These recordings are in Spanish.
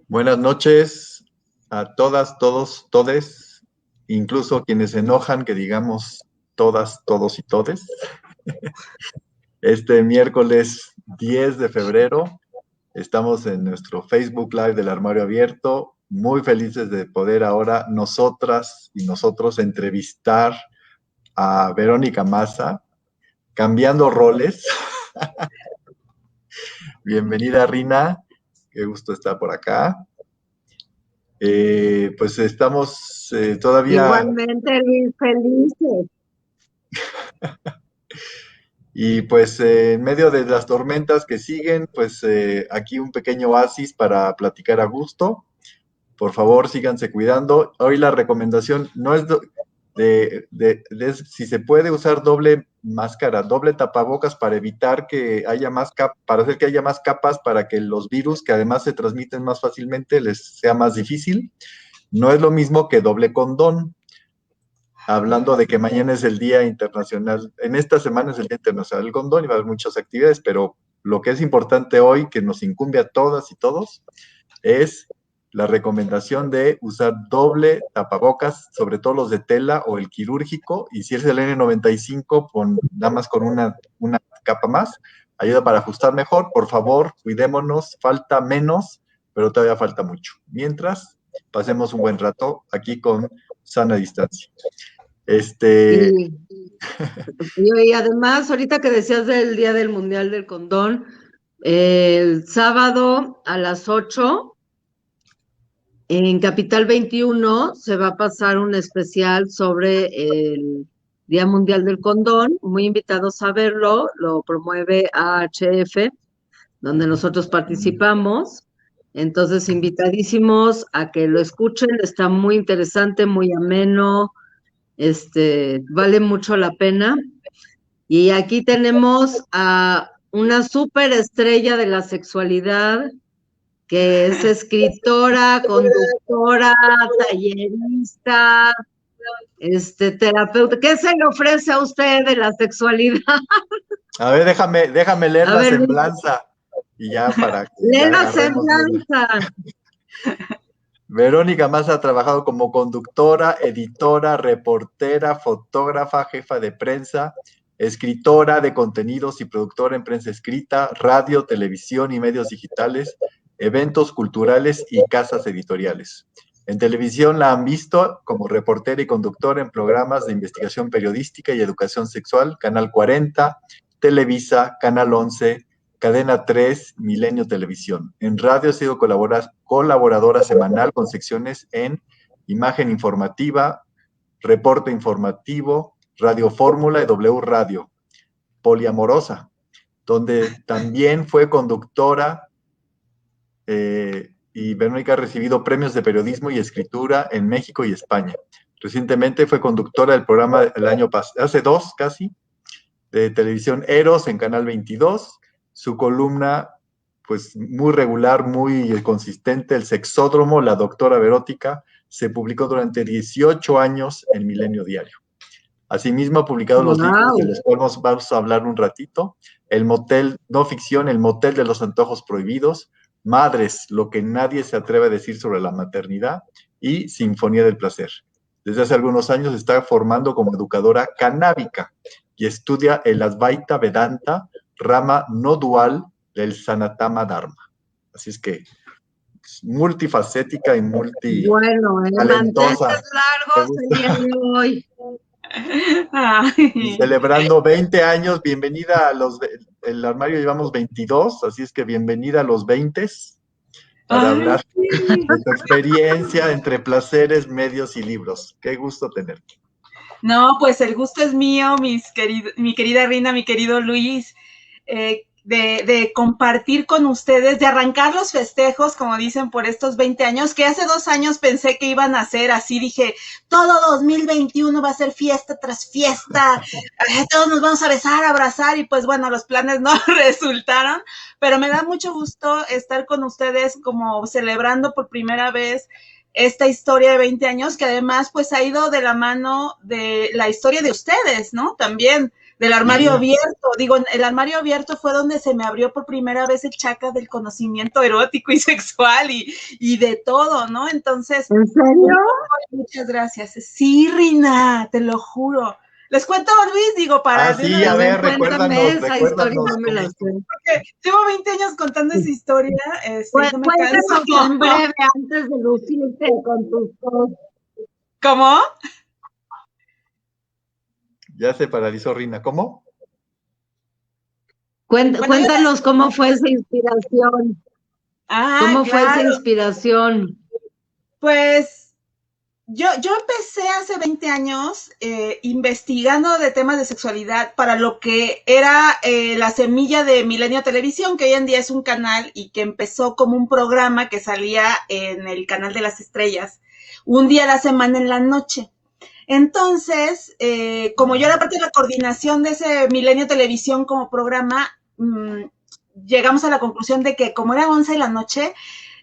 Buenas noches a todas, todos, todes, incluso quienes se enojan que digamos todas, todos y todes. Este miércoles 10 de febrero estamos en nuestro Facebook Live del Armario Abierto, muy felices de poder ahora nosotras y nosotros entrevistar a Verónica Massa, cambiando roles. Bienvenida, Rina, qué gusto estar por acá. Pues estamos todavía. Igualmente, Luis, felices. Y pues en medio de las tormentas que siguen, pues aquí un pequeño oasis para platicar a gusto. Por favor, síganse cuidando. Hoy la recomendación no es de si se puede usar doble máscara, doble tapabocas para evitar que haya más para hacer que haya más capas, para que los virus que además se transmiten más fácilmente les sea más difícil. No es lo mismo que doble condón, hablando de que mañana es el Día Internacional, en esta semana es el Día Internacional del Condón y va a haber muchas actividades, pero lo que es importante hoy, que nos incumbe a todas y todos, es la recomendación de usar doble tapabocas, sobre todo los de tela o el quirúrgico, y si es el N95, nada más con una capa más, ayuda para ajustar mejor. Por favor, cuidémonos, falta menos, pero todavía falta mucho. Mientras, pasemos un buen rato aquí con sana distancia. Este, Y, y además, ahorita que decías del Día del Mundial del Condón, el sábado a las 8 en Capital 21 se va a pasar un especial sobre el Día Mundial del Condón. Muy invitados a verlo, lo promueve AHF, donde nosotros participamos. Entonces, invitadísimos a que lo escuchen, está muy interesante, muy ameno. Vale mucho la pena. Y aquí tenemos a una súper estrella de la sexualidad, que es escritora, conductora, tallerista, terapeuta. ¿Qué se le ofrece a usted de la sexualidad? a ver, déjame leer A la ver, semblanza y ya para que lee ya la agarremos bien. semblanza. Verónica Massa ha trabajado como conductora, editora, reportera, fotógrafa, jefa de prensa, escritora de contenidos y productora en prensa escrita, radio, televisión y medios digitales, eventos culturales y casas editoriales. En televisión la han visto como reportera y conductora en programas de investigación periodística y educación sexual, Canal 40, Televisa, Canal 11, Cadena 3, Milenio Televisión. En radio ha sido colaboradora semanal con secciones en Imagen Informativa, Reporte Informativo, Radio Fórmula y W Radio. Poliamorosa, donde también fue conductora y Verónica ha recibido premios de periodismo y escritura en México y España. Recientemente fue conductora del programa el año pasado, hace dos casi, de televisión Eros en Canal 22. Su columna, pues muy regular, muy consistente, El Sexódromo, la doctora Verótica, se publicó durante 18 años en Milenio Diario. Asimismo, ha publicado los libros de Wow. los cuales vamos a hablar un ratito: El Motel, no ficción, El Motel de los Antojos Prohibidos, Madres, lo que nadie se atreve a decir sobre la maternidad, y Sinfonía del Placer. Desde hace algunos años está formando como educadora canábica y estudia el Advaita Vedanta, rama no dual del Sanatama Dharma. Así es que multifacética y Bueno, multitalentosa. manteles largos el día de hoy. Y Ay. celebrando 20 años, bienvenida a el armario llevamos 22, así es que bienvenida a los 20 para Ay, hablar sí. de tu experiencia entre placeres, medios y libros. Qué gusto tenerte. No, pues el gusto es mío, mi querida Rina, mi querido Luis, de compartir con ustedes, de arrancar los festejos, como dicen, por estos 20 años, que hace 2 años pensé que iban a ser así, dije, todo 2021 va a ser fiesta tras fiesta, todos nos vamos a besar, a abrazar, y pues bueno, los planes no resultaron, pero me da mucho gusto estar con ustedes como celebrando por primera vez esta historia de 20 años, que además pues ha ido de la mano de la historia de ustedes, ¿no? También del armario Sí. abierto. Digo, el armario abierto fue donde se me abrió por primera vez el chakra del conocimiento erótico y sexual y de todo, ¿no? Entonces, ¿En serio? muchas gracias. Sí, Rina, te lo juro. Les cuento, Luis, digo, para de una Sí, vez, a ver, Cuéntame esa historia, recuérdanos no me la cómo. sé. porque llevo 20 años contando esa historia, y no me canso. Cuéntanos en breve antes de lucirte con tus cosas. ¿Cómo? Ya se paralizó Rina, ¿cómo? Cuéntanos cómo fue esa inspiración. ¿Cómo fue esa Claro. inspiración? Pues yo empecé hace 20 años investigando de temas de sexualidad para lo que era la semilla de Milenio Televisión, que hoy en día es un canal y que empezó como un programa que salía en el canal de las estrellas, un día a la semana en la noche. Entonces, como yo era parte de la coordinación de ese Milenio Televisión como programa, llegamos a la conclusión de que como era 11 de la noche,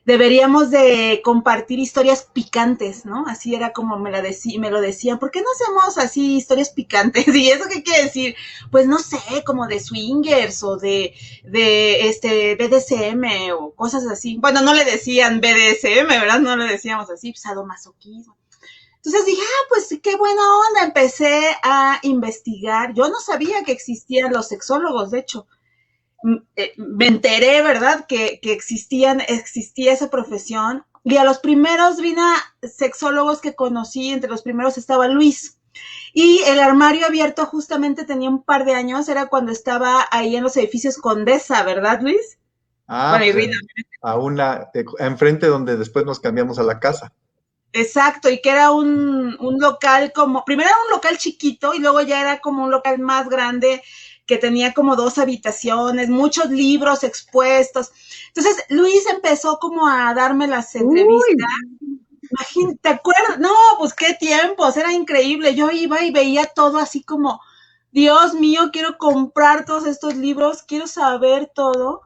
deberíamos de compartir historias picantes, ¿no? Así era como me lo decían. ¿Por qué no hacemos así historias picantes? ¿Y eso qué quiere decir? Pues no sé, como de swingers o de BDSM o cosas así. Bueno, no le decían BDSM, ¿verdad? No le decíamos así, sadomasoquismo. Entonces dije, pues qué buena onda. Empecé a investigar. Yo no sabía que existían los sexólogos, de hecho. Me enteré, ¿verdad?, que existía esa profesión. Y a los primeros Rina sexólogos que conocí, entre los primeros estaba Luis. Y el armario abierto justamente tenía un par de años, era cuando estaba ahí en los edificios Condesa, ¿verdad, Luis? Bueno, y Pues Rina. enfrente donde después nos cambiamos a la casa. Exacto, y que era un local como, primero era un local chiquito y luego ya era como un local más grande que tenía como 2 habitaciones, muchos libros expuestos. Entonces Luis empezó como a darme las entrevistas. Imagínate, ¿te acuerdas? No, pues qué tiempos, era increíble. Yo iba y veía todo así como, Dios mío, quiero comprar todos estos libros, quiero saber todo.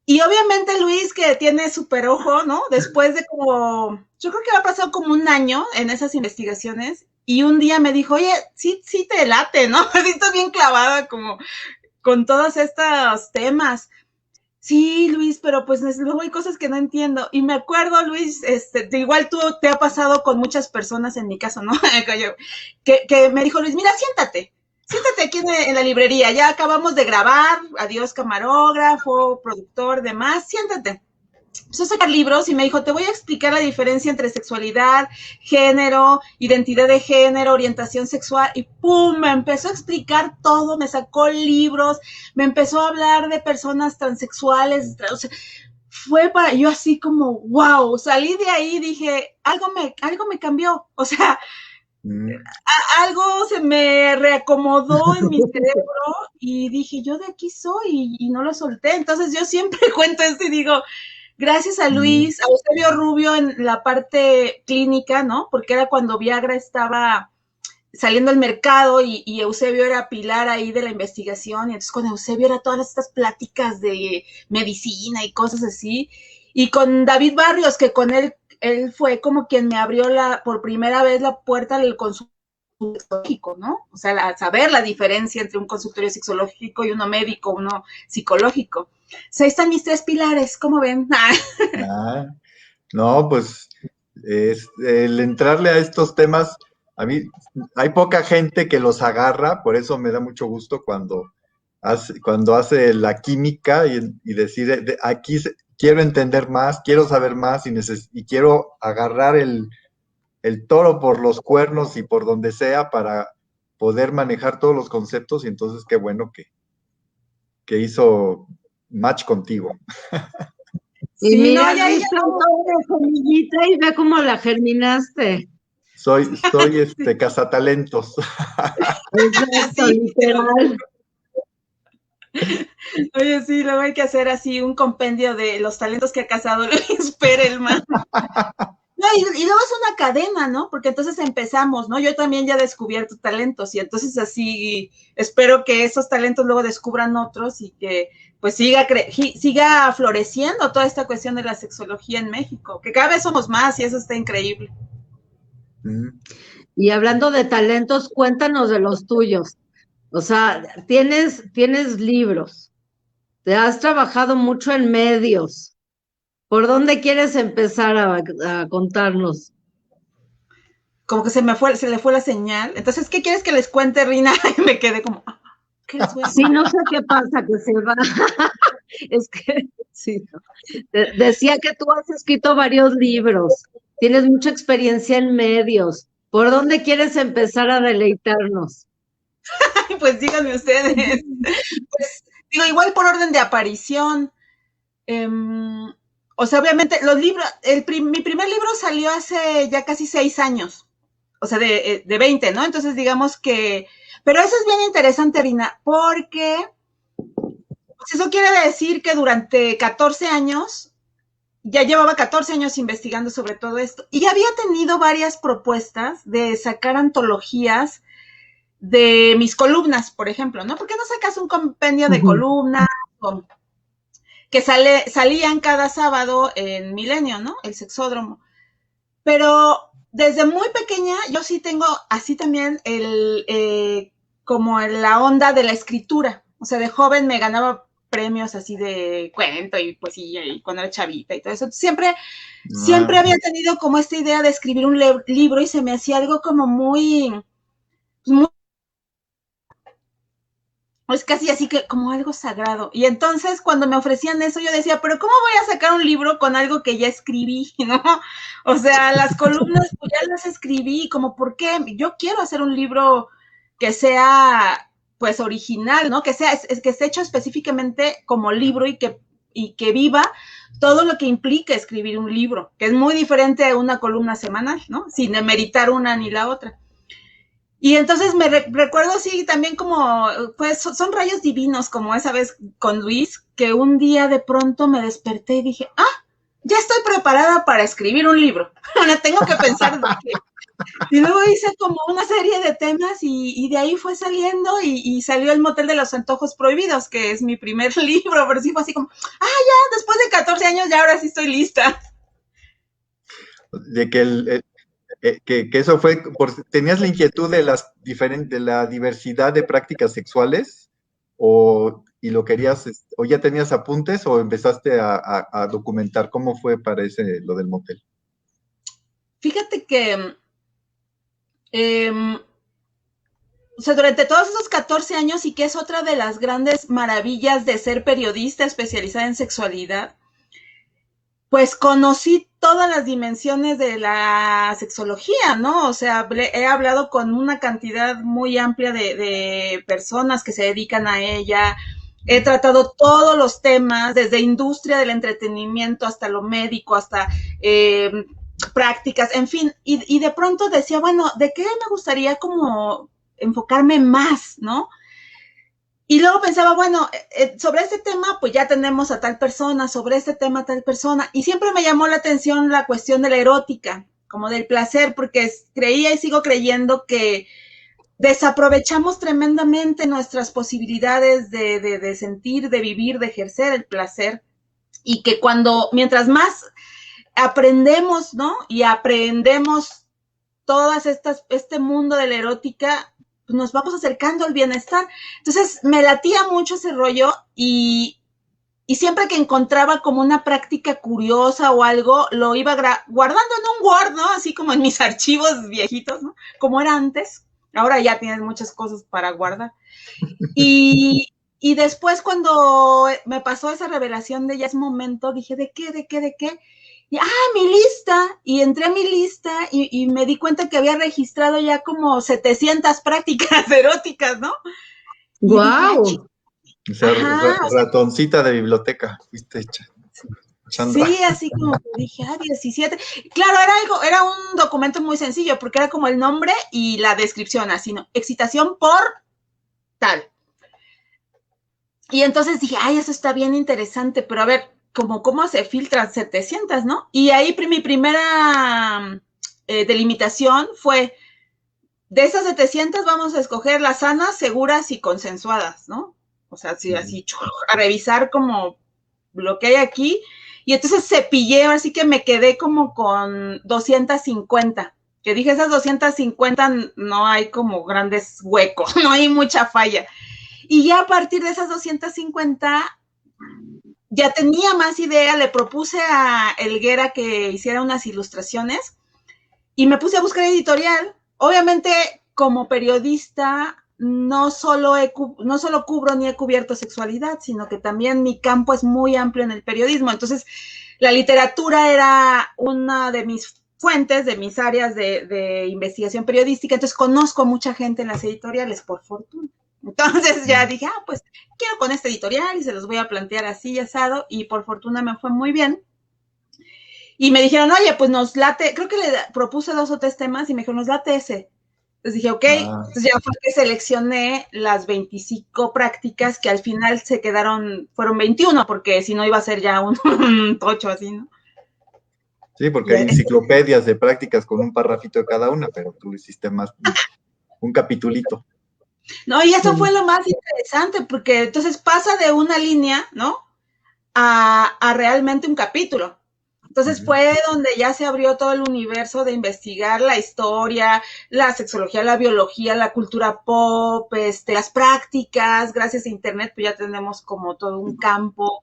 Y obviamente Luis, que tiene súper ojo, ¿no? Después de como, yo creo que ha pasado como un año en esas investigaciones, y un día me dijo, oye, sí, sí te late, ¿no? Así estás bien clavada como con todos estos temas. Sí, Luis, pero pues luego hay cosas que no entiendo. Y me acuerdo, Luis, igual tú te ha pasado con muchas personas en mi caso, ¿no? que me dijo Luis, mira, siéntate aquí en la librería, ya acabamos de grabar, adiós camarógrafo, productor, demás, siéntate. Empezó a sacar libros y me dijo, te voy a explicar la diferencia entre sexualidad, género, identidad de género, orientación sexual, y ¡pum! Me empezó a explicar todo, me sacó libros, me empezó a hablar de personas transexuales, o sea, fue para yo así como, wow, salí de ahí y dije, algo me cambió, o sea, algo se me reacomodó en mi cerebro y dije, yo de aquí soy y no lo solté. Entonces yo siempre cuento esto y digo, gracias a Luis, a Eusebio Rubio en la parte clínica, ¿no? Porque era cuando Viagra estaba saliendo al mercado y Eusebio era pilar ahí de la investigación. Y entonces con Eusebio era todas estas pláticas de medicina y cosas así. Y con David Barrios, que con él fue como quien me abrió por primera vez la puerta del consultorio sexológico, ¿no? O sea, saber la diferencia entre un consultorio sexológico y uno médico, uno psicológico. O sea, ahí están mis 3 pilares, ¿cómo ven? No, pues el entrarle a estos temas, a mí hay poca gente que los agarra, por eso me da mucho gusto cuando hace la química y decide, aquí quiero entender más, quiero saber más y quiero agarrar el toro por los cuernos y por donde sea para poder manejar todos los conceptos y entonces qué bueno que hizo match contigo. Y Sí, mira, no, ya Luis, ella plantó una semillita y ve cómo la germinaste. Soy cazatalentos. Exacto, sí, literal. oye, sí, luego hay que hacer así un compendio de los talentos que ha cazado Luis Perelman. No, y luego es una cadena, ¿no? Porque entonces empezamos, ¿no? Yo también ya he descubierto talentos y entonces así espero que esos talentos luego descubran otros y que pues siga floreciendo toda esta cuestión de la sexología en México, que cada vez somos más y eso está increíble. Y hablando de talentos, cuéntanos de los tuyos. O sea, tienes libros, te has trabajado mucho en medios. ¿Por dónde quieres empezar a contarnos? Como que se le fue la señal. Entonces, ¿qué quieres que les cuente, Rina? Y me quedé como, ¿qué les voy a Sí, contar? no sé qué pasa, que se va. Es que, sí, no. Decía que tú has escrito varios libros, tienes mucha experiencia en medios. ¿Por dónde quieres empezar a deleitarnos? Pues díganme ustedes. Pues, digo, igual por orden de aparición. O sea, obviamente, los libros, mi primer libro salió hace ya casi 6 años, o sea, de 20, ¿no? Entonces, digamos que, pero eso es bien interesante, Rina, porque pues eso quiere decir que durante 14 años, ya llevaba 14 años investigando sobre todo esto, y había tenido varias propuestas de sacar antologías de mis columnas, por ejemplo, ¿no? ¿Por qué no sacas un compendio de columnas que salían cada sábado en Milenio, ¿no? El Sexódromo. Pero desde muy pequeña yo sí tengo así también como la onda de la escritura. O sea, de joven me ganaba premios así de cuento y poesía y cuando era chavita y todo eso. Siempre había tenido como esta idea de escribir un libro y se me hacía algo como muy es casi así que como algo sagrado. Y entonces cuando me ofrecían eso, yo decía, pero ¿cómo voy a sacar un libro con algo que ya escribí? ¿No? O sea, las columnas pues ya las escribí, como ¿por qué? Yo quiero hacer un libro que sea pues original, ¿no? Que esté hecho específicamente como libro y que viva todo lo que implica escribir un libro, que es muy diferente a una columna semanal, ¿no? Sin demeritar una ni la otra. Y entonces me recuerdo así también como, pues son rayos divinos, como esa vez con Luis, que un día de pronto me desperté y dije, ya estoy preparada para escribir un libro. Ahora tengo que pensar de qué. Y luego hice como una serie de temas y de ahí fue saliendo y salió El Motel de los Antojos Prohibidos, que es mi primer libro, pero sí fue así como, ya, después de 14 años ya ahora sí estoy lista. De que eso fue, ¿tenías la inquietud de de la diversidad de prácticas sexuales? ¿Y lo querías, o ya tenías apuntes o empezaste a documentar cómo fue para lo del motel? Fíjate que o sea, durante todos esos 14 años, y que es otra de las grandes maravillas de ser periodista especializada en sexualidad, pues conocí todas las dimensiones de la sexología, ¿no? O sea, he hablado con una cantidad muy amplia de personas que se dedican a ella, he tratado todos los temas, desde industria del entretenimiento hasta lo médico, hasta prácticas, en fin, y de pronto decía, bueno, ¿de qué me gustaría como enfocarme más, ¿no? Y luego pensaba, bueno, sobre este tema, pues ya tenemos a tal persona, sobre este tema a tal persona, y siempre me llamó la atención la cuestión de la erótica, como del placer, porque creía y sigo creyendo que desaprovechamos tremendamente nuestras posibilidades de sentir, de vivir, de ejercer el placer, y que mientras más aprendemos, ¿no? Y aprendemos este mundo de la erótica, pues nos vamos acercando al bienestar. Entonces me latía mucho ese rollo y siempre que encontraba como una práctica curiosa o algo, lo iba guardando en un Word, ¿no? Así como en mis archivos viejitos, ¿no? Como era antes. Ahora ya tienes muchas cosas para guardar. Y después cuando me pasó esa revelación de ya es momento, dije, ¿de qué? Y, mi lista, y entré a mi lista y me di cuenta que había registrado ya como 700 prácticas eróticas, ¿no? ¡Guau! Y dije, O sea, ratoncita de biblioteca, fuiste hecha. Chandra. Sí, así como que dije, 17. Claro, era un documento muy sencillo, porque era como el nombre y la descripción, así, ¿no? Excitación por tal. Y entonces dije, eso está bien interesante, pero a ver, ¿cómo se filtran 700, no? Y ahí mi primera delimitación fue, de esas 700 vamos a escoger las sanas, seguras y consensuadas, ¿no? O sea, así, a revisar como lo que hay aquí. Y entonces cepillé, así que me quedé como con 250. que dije, esas 250 no hay como grandes huecos, no hay mucha falla. Y ya a partir de esas 250 ya tenía más idea, le propuse a Elguera que hiciera unas ilustraciones y me puse a buscar editorial. Obviamente, como periodista, no solo cubro ni he cubierto sexualidad, sino que también mi campo es muy amplio en el periodismo. Entonces, la literatura era una de mis fuentes, de mis áreas de investigación periodística. Entonces, conozco a mucha gente en las editoriales, por fortuna. Entonces ya dije, pues quiero con este editorial y se los voy a plantear así y asado, y por fortuna me fue muy bien. Y me dijeron, oye, pues nos late, creo que le propuse 2 o 3 temas y me dijeron, nos late ese. Entonces dije, ok, entonces ya fue que seleccioné las 25 prácticas que al final fueron 21, porque si no iba a ser ya un tocho así, ¿no? Sí, porque hay enciclopedias de prácticas con un parrafito de cada una, pero tú hiciste más un capitulito. No, y eso fue lo más interesante, porque entonces pasa de una línea, ¿no? A realmente un capítulo. Entonces fue donde ya se abrió todo el universo de investigar la historia, la sexología, la biología, la cultura pop, las prácticas. Gracias a internet pues ya tenemos como todo un campo.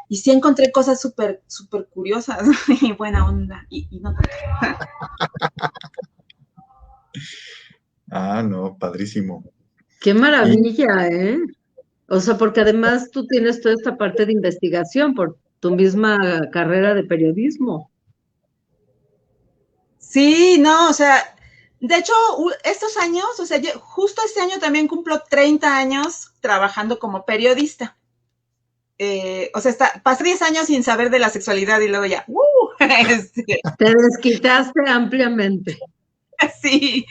Y sí encontré cosas súper, súper curiosas y buena onda. Y no tanto. No, padrísimo. Qué maravilla, ¿eh? O sea, porque además tú tienes toda esta parte de investigación por tu misma carrera de periodismo. Sí, no, o sea, de hecho, estos años, o sea, justo este año también cumplo 30 años trabajando como periodista. O sea, pasé 10 años sin saber de la sexualidad y luego ya, Te desquitaste ampliamente. Sí,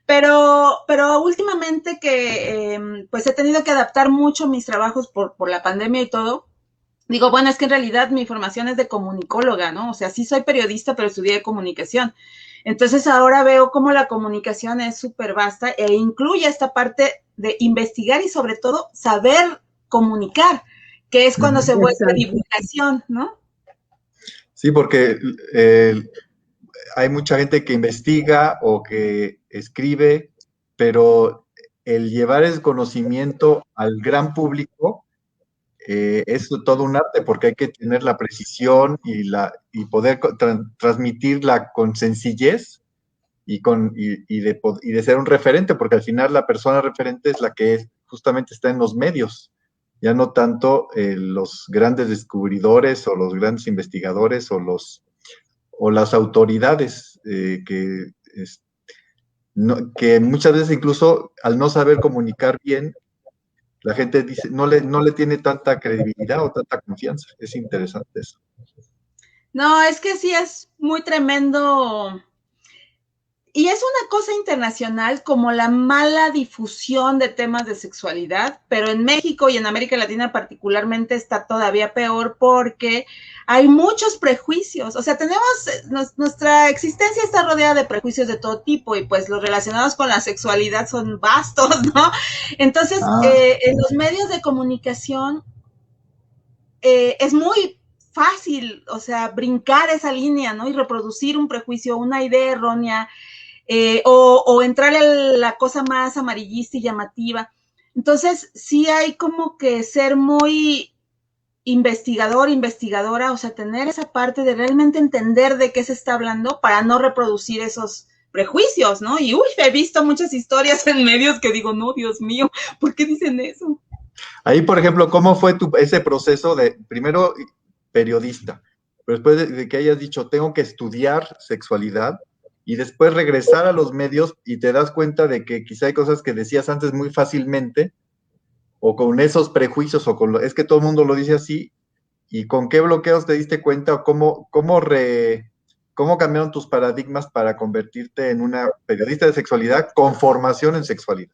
pero últimamente que pues he tenido que adaptar mucho mis trabajos por la pandemia y todo. Digo, bueno, es que en realidad mi formación es de comunicóloga, ¿no? O sea, sí soy periodista, pero estudié comunicación. Entonces ahora veo cómo la comunicación es súper vasta e incluye esta parte de investigar y sobre todo saber comunicar, que es cuando se vuelve divulgación, ¿no? Sí, porque hay mucha gente que investiga o que escribe, pero el llevar el conocimiento al gran público es todo un arte porque hay que tener la precisión y poder transmitirla con sencillez y de ser un referente, porque al final la persona referente es la que justamente está en los medios, ya no tanto los grandes descubridores o los grandes investigadores o las autoridades que muchas veces incluso al no saber comunicar bien, la gente dice, no le tiene tanta credibilidad o tanta confianza. Es interesante eso. No, es que sí es muy tremendo. Y es una cosa internacional como la mala difusión de temas de sexualidad, pero en México y en América Latina particularmente está todavía peor porque hay muchos prejuicios. O sea, nuestra existencia está rodeada de prejuicios de todo tipo y pues los relacionados con la sexualidad son vastos, ¿no? Entonces, en los medios de comunicación es muy fácil, o sea, brincar esa línea, ¿no? Y reproducir un prejuicio, una idea errónea, o entrar a la cosa más amarillista y llamativa. Entonces, sí hay como que ser muy investigadora, o sea, tener esa parte de realmente entender de qué se está hablando para no reproducir esos prejuicios, ¿no? Y he visto muchas historias en medios que digo, no, Dios mío, ¿por qué dicen eso? Ahí, por ejemplo, ¿cómo fue ese proceso de, primero, periodista, pero después de que hayas dicho, tengo que estudiar sexualidad, y después regresar a los medios y te das cuenta de que quizá hay cosas que decías antes muy fácilmente, o con esos prejuicios, es que todo el mundo lo dice así, y con qué bloqueos te diste cuenta, o cómo cambiaron tus paradigmas para convertirte en una periodista de sexualidad con formación en sexualidad.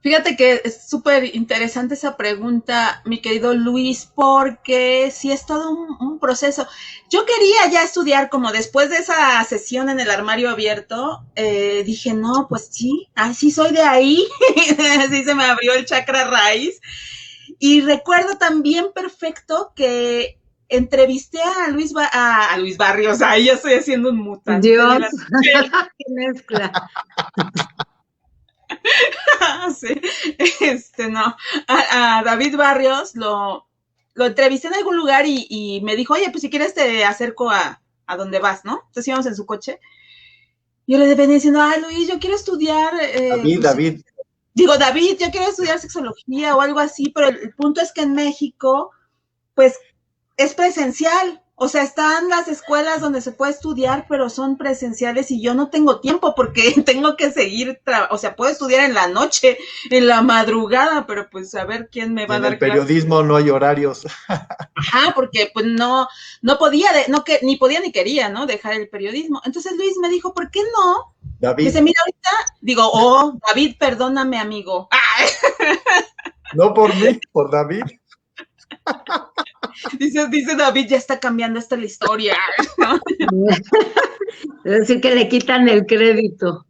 Fíjate que es súper interesante esa pregunta, mi querido Luis, porque sí es todo un proceso. Yo quería ya estudiar, como después de esa sesión en el armario abierto, dije, no, pues sí, sí soy de ahí, así se me abrió el chakra raíz. Y recuerdo también perfecto que entrevisté a Luis Barrios, ahí ya estoy haciendo un mutante. Dios, qué mezcla. Sí, no, a David Barrios lo entrevisté en algún lugar y me dijo, oye, pues si quieres te acerco a donde vas, ¿no? Entonces íbamos en su coche. Yo le venía diciendo, Luis, yo quiero estudiar... David. Digo, David, yo quiero estudiar sexología o algo así, pero el punto es que en México, pues, es presencial. O sea, están las escuelas donde se puede estudiar, pero son presenciales y yo no tengo tiempo porque tengo que seguir, o sea, puedo estudiar en la noche, en la madrugada, pero pues a ver quién me va a dar clases. En el periodismo no hay horarios. Ajá, porque pues no podía, ni podía ni quería, ¿no? Dejar el periodismo. Entonces Luis me dijo, ¿por qué no? David. Dice, mira, ahorita, digo, David, perdóname, amigo. No por mí, por David. Dice David, ya está cambiando la historia. Es decir, que le quitan el crédito.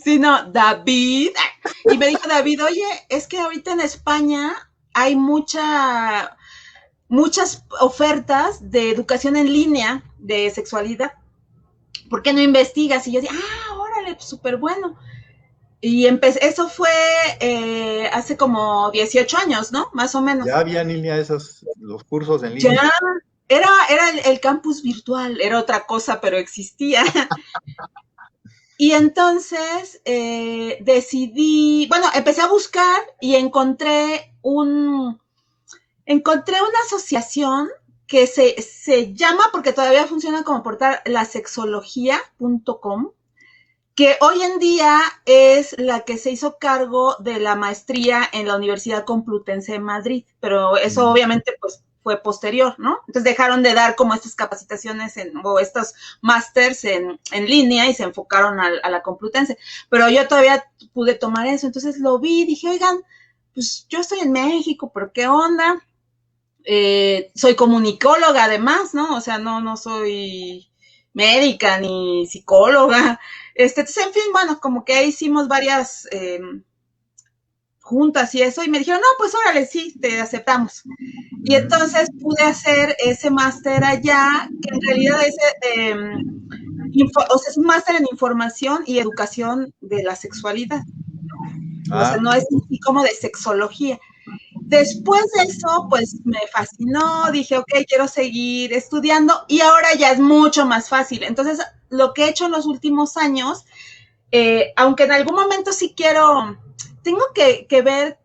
Sí, no, David. Y me dijo David, oye, es que ahorita en España hay muchas ofertas de educación en línea de sexualidad. ¿Por qué no investigas? Y yo dije, órale, súper bueno. Y eso fue hace como 18 años, ¿no? Más o menos. Ya había en línea los cursos en línea. Ya, era el campus virtual, era otra cosa, pero existía. Y entonces decidí, bueno, empecé a buscar y encontré una asociación que se llama, porque todavía funciona como portal, lasexología.com, que hoy en día es la que se hizo cargo de la maestría en la Universidad Complutense de Madrid, pero eso obviamente pues fue posterior, ¿no? Entonces dejaron de dar como estas capacitaciones o estos másters en línea y se enfocaron a la Complutense, pero yo todavía pude tomar eso, entonces lo vi, dije, oigan, pues yo estoy en México, pero ¿qué onda? Soy comunicóloga además, ¿no? O sea, no soy médica ni psicóloga. Entonces, en fin, bueno, como que hicimos varias juntas y eso, y me dijeron, no, pues órale, sí, te aceptamos. Y entonces pude hacer ese máster allá, que en realidad es un máster en información y educación de la sexualidad. O sea, no es así como de sexología. Después de eso, pues me fascinó, dije, ok, quiero seguir estudiando y ahora ya es mucho más fácil. Entonces, lo que he hecho en los últimos años, aunque en algún momento sí tengo que ver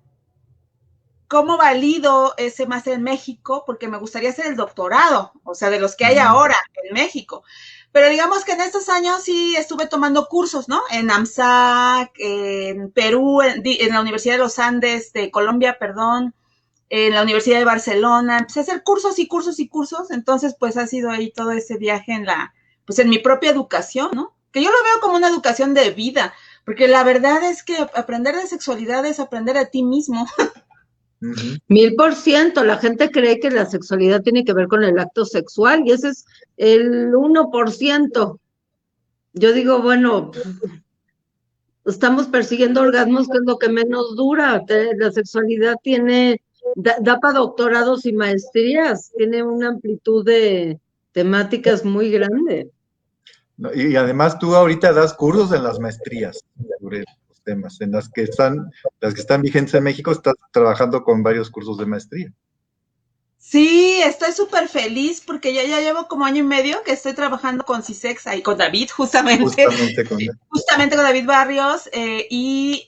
cómo valido ese máster en México, porque me gustaría hacer el doctorado, o sea, de los que hay ahora en México. Pero digamos que en estos años sí estuve tomando cursos, ¿no? En AMSAC, en Perú, en la Universidad de los Andes de Colombia, perdón, en la Universidad de Barcelona. Empecé a hacer cursos y cursos y cursos. Entonces, pues ha sido ahí todo ese viaje en mi propia educación, ¿no? Que yo lo veo como una educación de vida, porque la verdad es que aprender de sexualidad es aprender a ti mismo. 1000%, la gente cree que la sexualidad tiene que ver con el acto sexual y ese es el 1%. Yo digo, bueno, estamos persiguiendo orgasmos, que es lo que menos dura. La sexualidad da para doctorados y maestrías, tiene una amplitud de temáticas muy grande. Y además tú ahorita das cursos en las maestrías sobre los temas, en las que están vigentes en México, estás trabajando con varios cursos de maestría. Sí, estoy súper feliz porque ya llevo como año y medio que estoy trabajando con CISEX, ahí con David, justamente con David Barrios y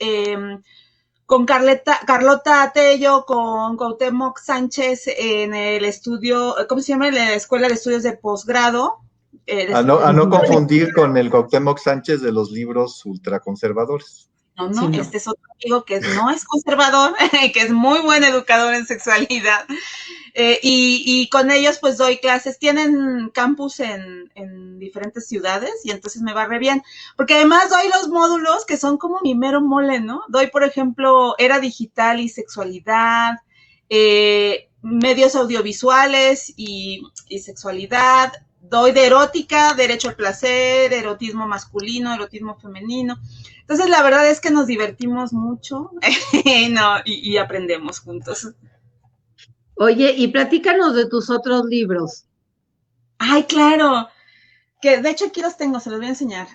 con Carlota Tello, con Cuauhtémoc Sánchez en el estudio, ¿cómo se llama? En la Escuela de Estudios de Posgrado. A no confundir con el Cuauhtémoc Sánchez de los libros ultraconservadores. No, sí, no. Este es otro amigo que no es conservador, que es muy buen educador en sexualidad. Y con ellos pues doy clases, tienen campus en diferentes ciudades y entonces me va re bien, porque además doy los módulos que son como mi mero mole, ¿no? Doy, por ejemplo, era digital y sexualidad, medios audiovisuales y sexualidad, doy de erótica, derecho al placer, erotismo masculino, erotismo femenino. Entonces la verdad es que nos divertimos mucho y aprendemos juntos. Oye, y platícanos de tus otros libros. Ay, claro, que de hecho aquí los tengo, se los voy a enseñar.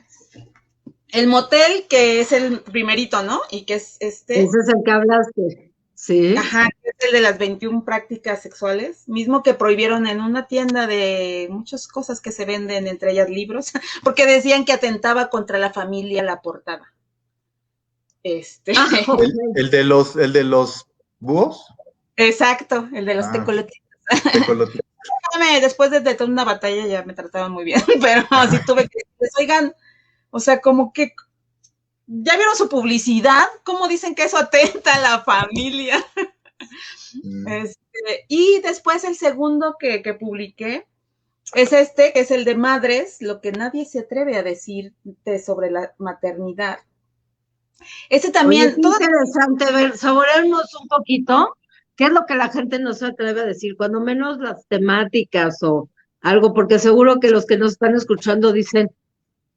El motel, que es el primerito, ¿no? Y que es Ese es el que hablaste, ¿sí? ajá, que es el de las 21 prácticas sexuales, mismo que prohibieron en una tienda de muchas cosas que se venden, entre ellas libros, porque decían que atentaba contra la familia la portada. Ah, ok. El de los búhos. Exacto, el de los Ah, tecolotes. tecolote. Después de toda una batalla ya me trataban muy bien, pero sí tuve que, pues, oigan, o sea, como que ¿ya vieron su publicidad? ¿Cómo dicen que eso atenta a la familia? Mm. Y después el segundo que publiqué es que es el de madres, lo que nadie se atreve a decirte sobre la maternidad. Ese Oye, también, qué todo. interesante ver, saborearnos un poquito, qué es lo que la gente no se atreve a decir, cuando menos las temáticas o algo, porque seguro que los que nos están escuchando dicen,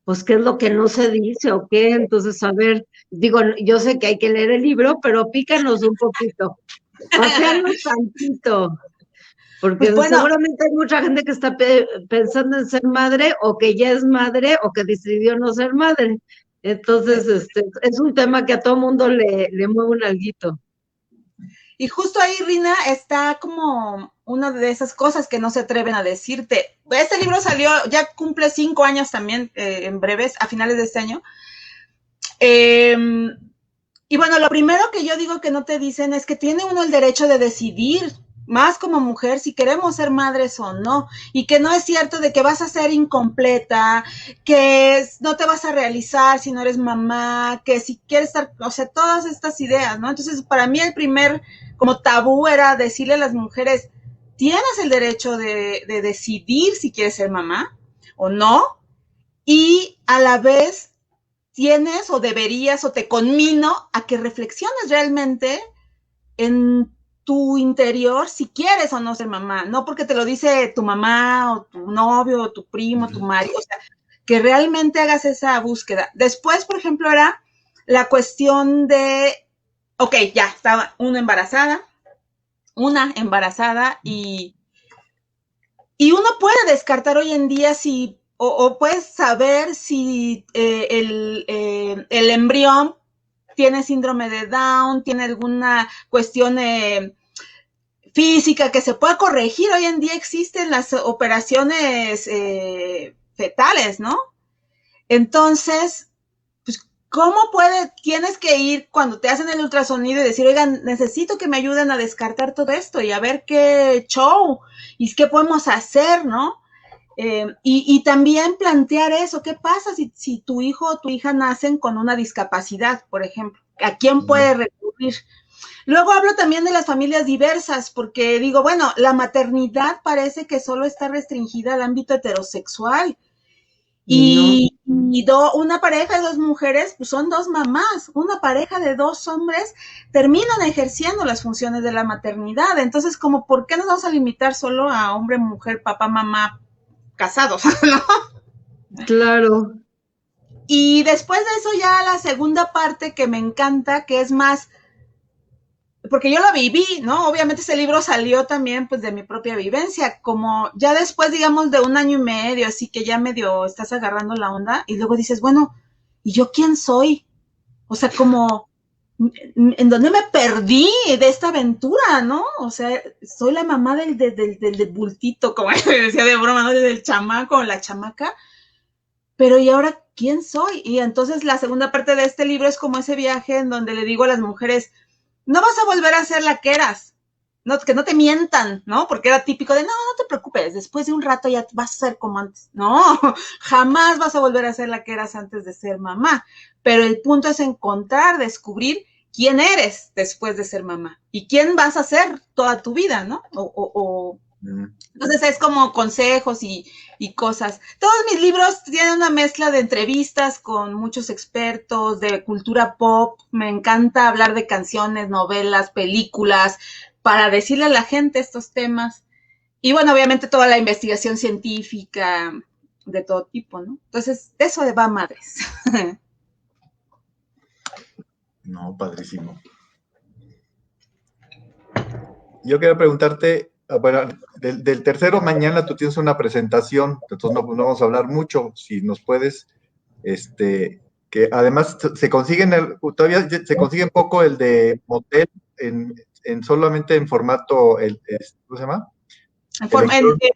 pues, ¿qué es lo que no se dice o qué? Entonces, a ver, digo, yo sé que hay que leer el libro, pero pícanos un poquito, pasearnos tantito, Pues porque bueno, seguramente hay mucha gente que está pensando en ser madre o que ya es madre o que decidió no ser madre. Entonces, es un tema que a todo mundo le mueve un alguito. y justo ahí, Rina, está como una de esas cosas que no se atreven a decirte. Este libro salió, ya cumple 5 años también, en breves, a finales de este año. Eh, y bueno, lo primero que yo digo que no te dicen es que tiene uno el derecho de decidir, más como mujer, si queremos ser madres o no, y que no es cierto de que vas a ser incompleta, que no te vas a realizar si no eres mamá, que si quieres estar, o sea, todas estas ideas, ¿no? Entonces, para mí el primer como tabú era decirle a las mujeres, tienes el derecho de decidir si quieres ser mamá o no, y a la vez tienes o deberías o te conmino a que reflexiones realmente en tu interior si quieres o no ser mamá, no porque te lo dice tu mamá o tu novio o tu primo, tu marido, o sea, que realmente hagas esa búsqueda. Después, por ejemplo, era la cuestión de, ok, ya estaba una embarazada y uno puede descartar hoy en día si, o puedes saber si el embrión tiene síndrome de Down, tiene alguna cuestión física que se pueda corregir. Hoy en día existen las operaciones fetales, ¿no? Entonces, pues, ¿cómo tienes que ir cuando te hacen el ultrasonido y decir, oigan, necesito que me ayuden a descartar todo esto y a ver qué show y qué podemos hacer, ¿no? Y también plantear eso, ¿qué pasa si tu hijo o tu hija nacen con una discapacidad, por ejemplo? ¿A quién puede recurrir? Luego hablo también de las familias diversas, porque digo, bueno, la maternidad parece que solo está restringida al ámbito heterosexual. Y no, Una pareja de dos mujeres, pues son dos mamás. Una pareja de dos hombres terminan ejerciendo las funciones de la maternidad. Entonces, como, ¿por qué nos vamos a limitar solo a hombre, mujer, papá, mamá, casados? ¿No? claro. Y después de eso ya la segunda parte que me encanta, que es más, porque yo lo viví, ¿no? Obviamente ese libro salió también pues de mi propia vivencia, como ya después, digamos, de 1 año y medio, así que ya medio estás agarrando la onda y luego dices, bueno, ¿y yo quién soy? O sea, como, ¿en dónde me perdí de esta aventura, no? O sea, soy la mamá del bultito, como decía de broma, ¿no? Del chamaco, la chamaca, pero ¿y ahora quién soy? Y entonces la segunda parte de este libro es como ese viaje en donde le digo a las mujeres, no vas a volver a ser la que eras, no, que no te mientan, ¿no? Porque era típico de, no, no te preocupes, después de un rato ya vas a ser como antes. No, jamás vas a volver a ser la que eras antes de ser mamá. Pero el punto es encontrar, descubrir quién eres después de ser mamá y quién vas a ser toda tu vida, ¿no? Entonces es como consejos y cosas. Todos mis libros tienen una mezcla de entrevistas con muchos expertos de cultura pop. Me encanta hablar de canciones, novelas, películas, para decirle a la gente estos temas. Y bueno, obviamente toda la investigación científica de todo tipo, ¿no? Entonces, de eso va Madres. No, padrísimo. yo quería preguntarte, bueno, del tercero mañana tú tienes una presentación, entonces no vamos a hablar mucho, si nos puedes, que además se consiguen, todavía se consigue poco el de motel, solamente en formato, ¿cómo se llama? En Electrónico,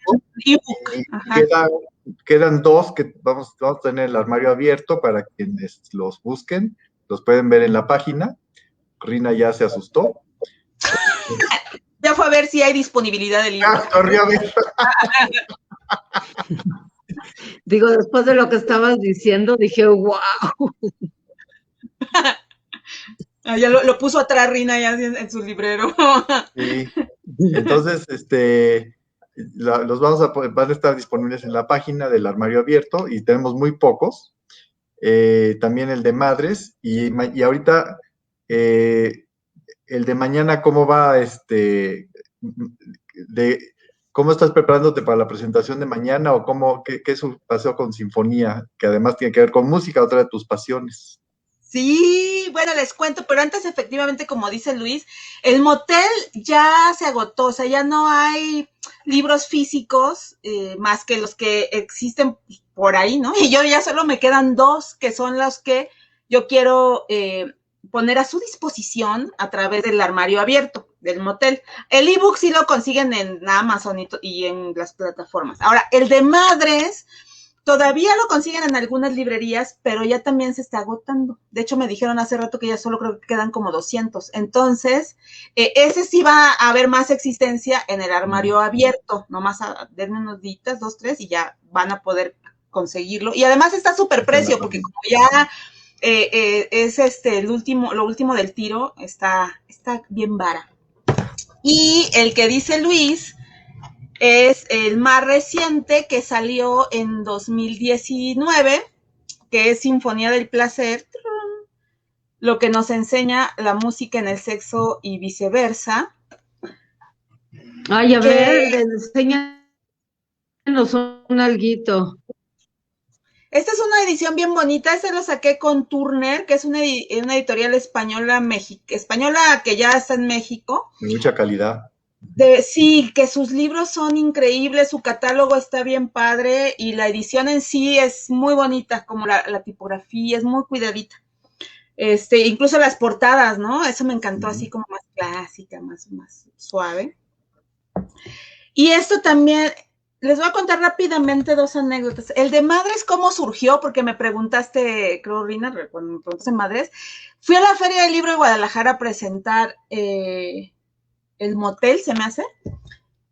ebook. y Ajá. quedan dos que vamos a tener el armario abierto para quienes los busquen, los pueden ver en la página. Rina ya se asustó. Ya fue a ver si hay disponibilidad de libros. Corrió a ver. Digo, después de lo que estabas diciendo, dije, wow. Ya lo puso atrás Rina ya en su librero. Sí. Entonces, van a estar disponibles en la página del armario abierto y tenemos muy pocos. También el de madres y ahorita el de mañana, ¿cómo va? ¿Cómo estás preparándote para la presentación de mañana o qué es un paseo con sinfonía, que además tiene que ver con música, otra de tus pasiones? Sí, bueno, les cuento, pero antes efectivamente, como dice Luis, el motel ya se agotó, o sea, ya no hay libros físicos más que los que existen por ahí, ¿no? Y yo ya solo me quedan dos, que son los que yo quiero poner a su disposición a través del armario abierto del motel. El ebook sí lo consiguen en Amazon y en las plataformas. Ahora, el de madres todavía lo consiguen en algunas librerías, pero ya también se está agotando. De hecho, me dijeron hace rato que ya solo creo que quedan como 200. Entonces, ese sí va a haber más existencia en el armario abierto. Nomás denme unos días, 2, 3, y ya van a poder conseguirlo. Y además está súper precio, porque como ya es lo último del tiro, está bien vara. Y el que dice Luis es el más reciente, que salió en 2019, que es Sinfonía del Placer, lo que nos enseña la música en el sexo y viceversa. Ay, a ver, enséñanos un alguito. Esta es una edición bien bonita, esta lo saqué con Turner, que es una editorial española que ya está en México. De mucha calidad. Sí, que sus libros son increíbles, su catálogo está bien padre y la edición en sí es muy bonita, como la tipografía es muy cuidadita. Incluso las portadas, ¿no? Eso me encantó, así como más clásica, más suave. Y esto también, les voy a contar rápidamente dos anécdotas. El de Madres, ¿cómo surgió? Porque me preguntaste, creo, Rina, cuando me preguntaste Madres. Fui a la Feria del Libro de Guadalajara a presentar el motel, se me hace,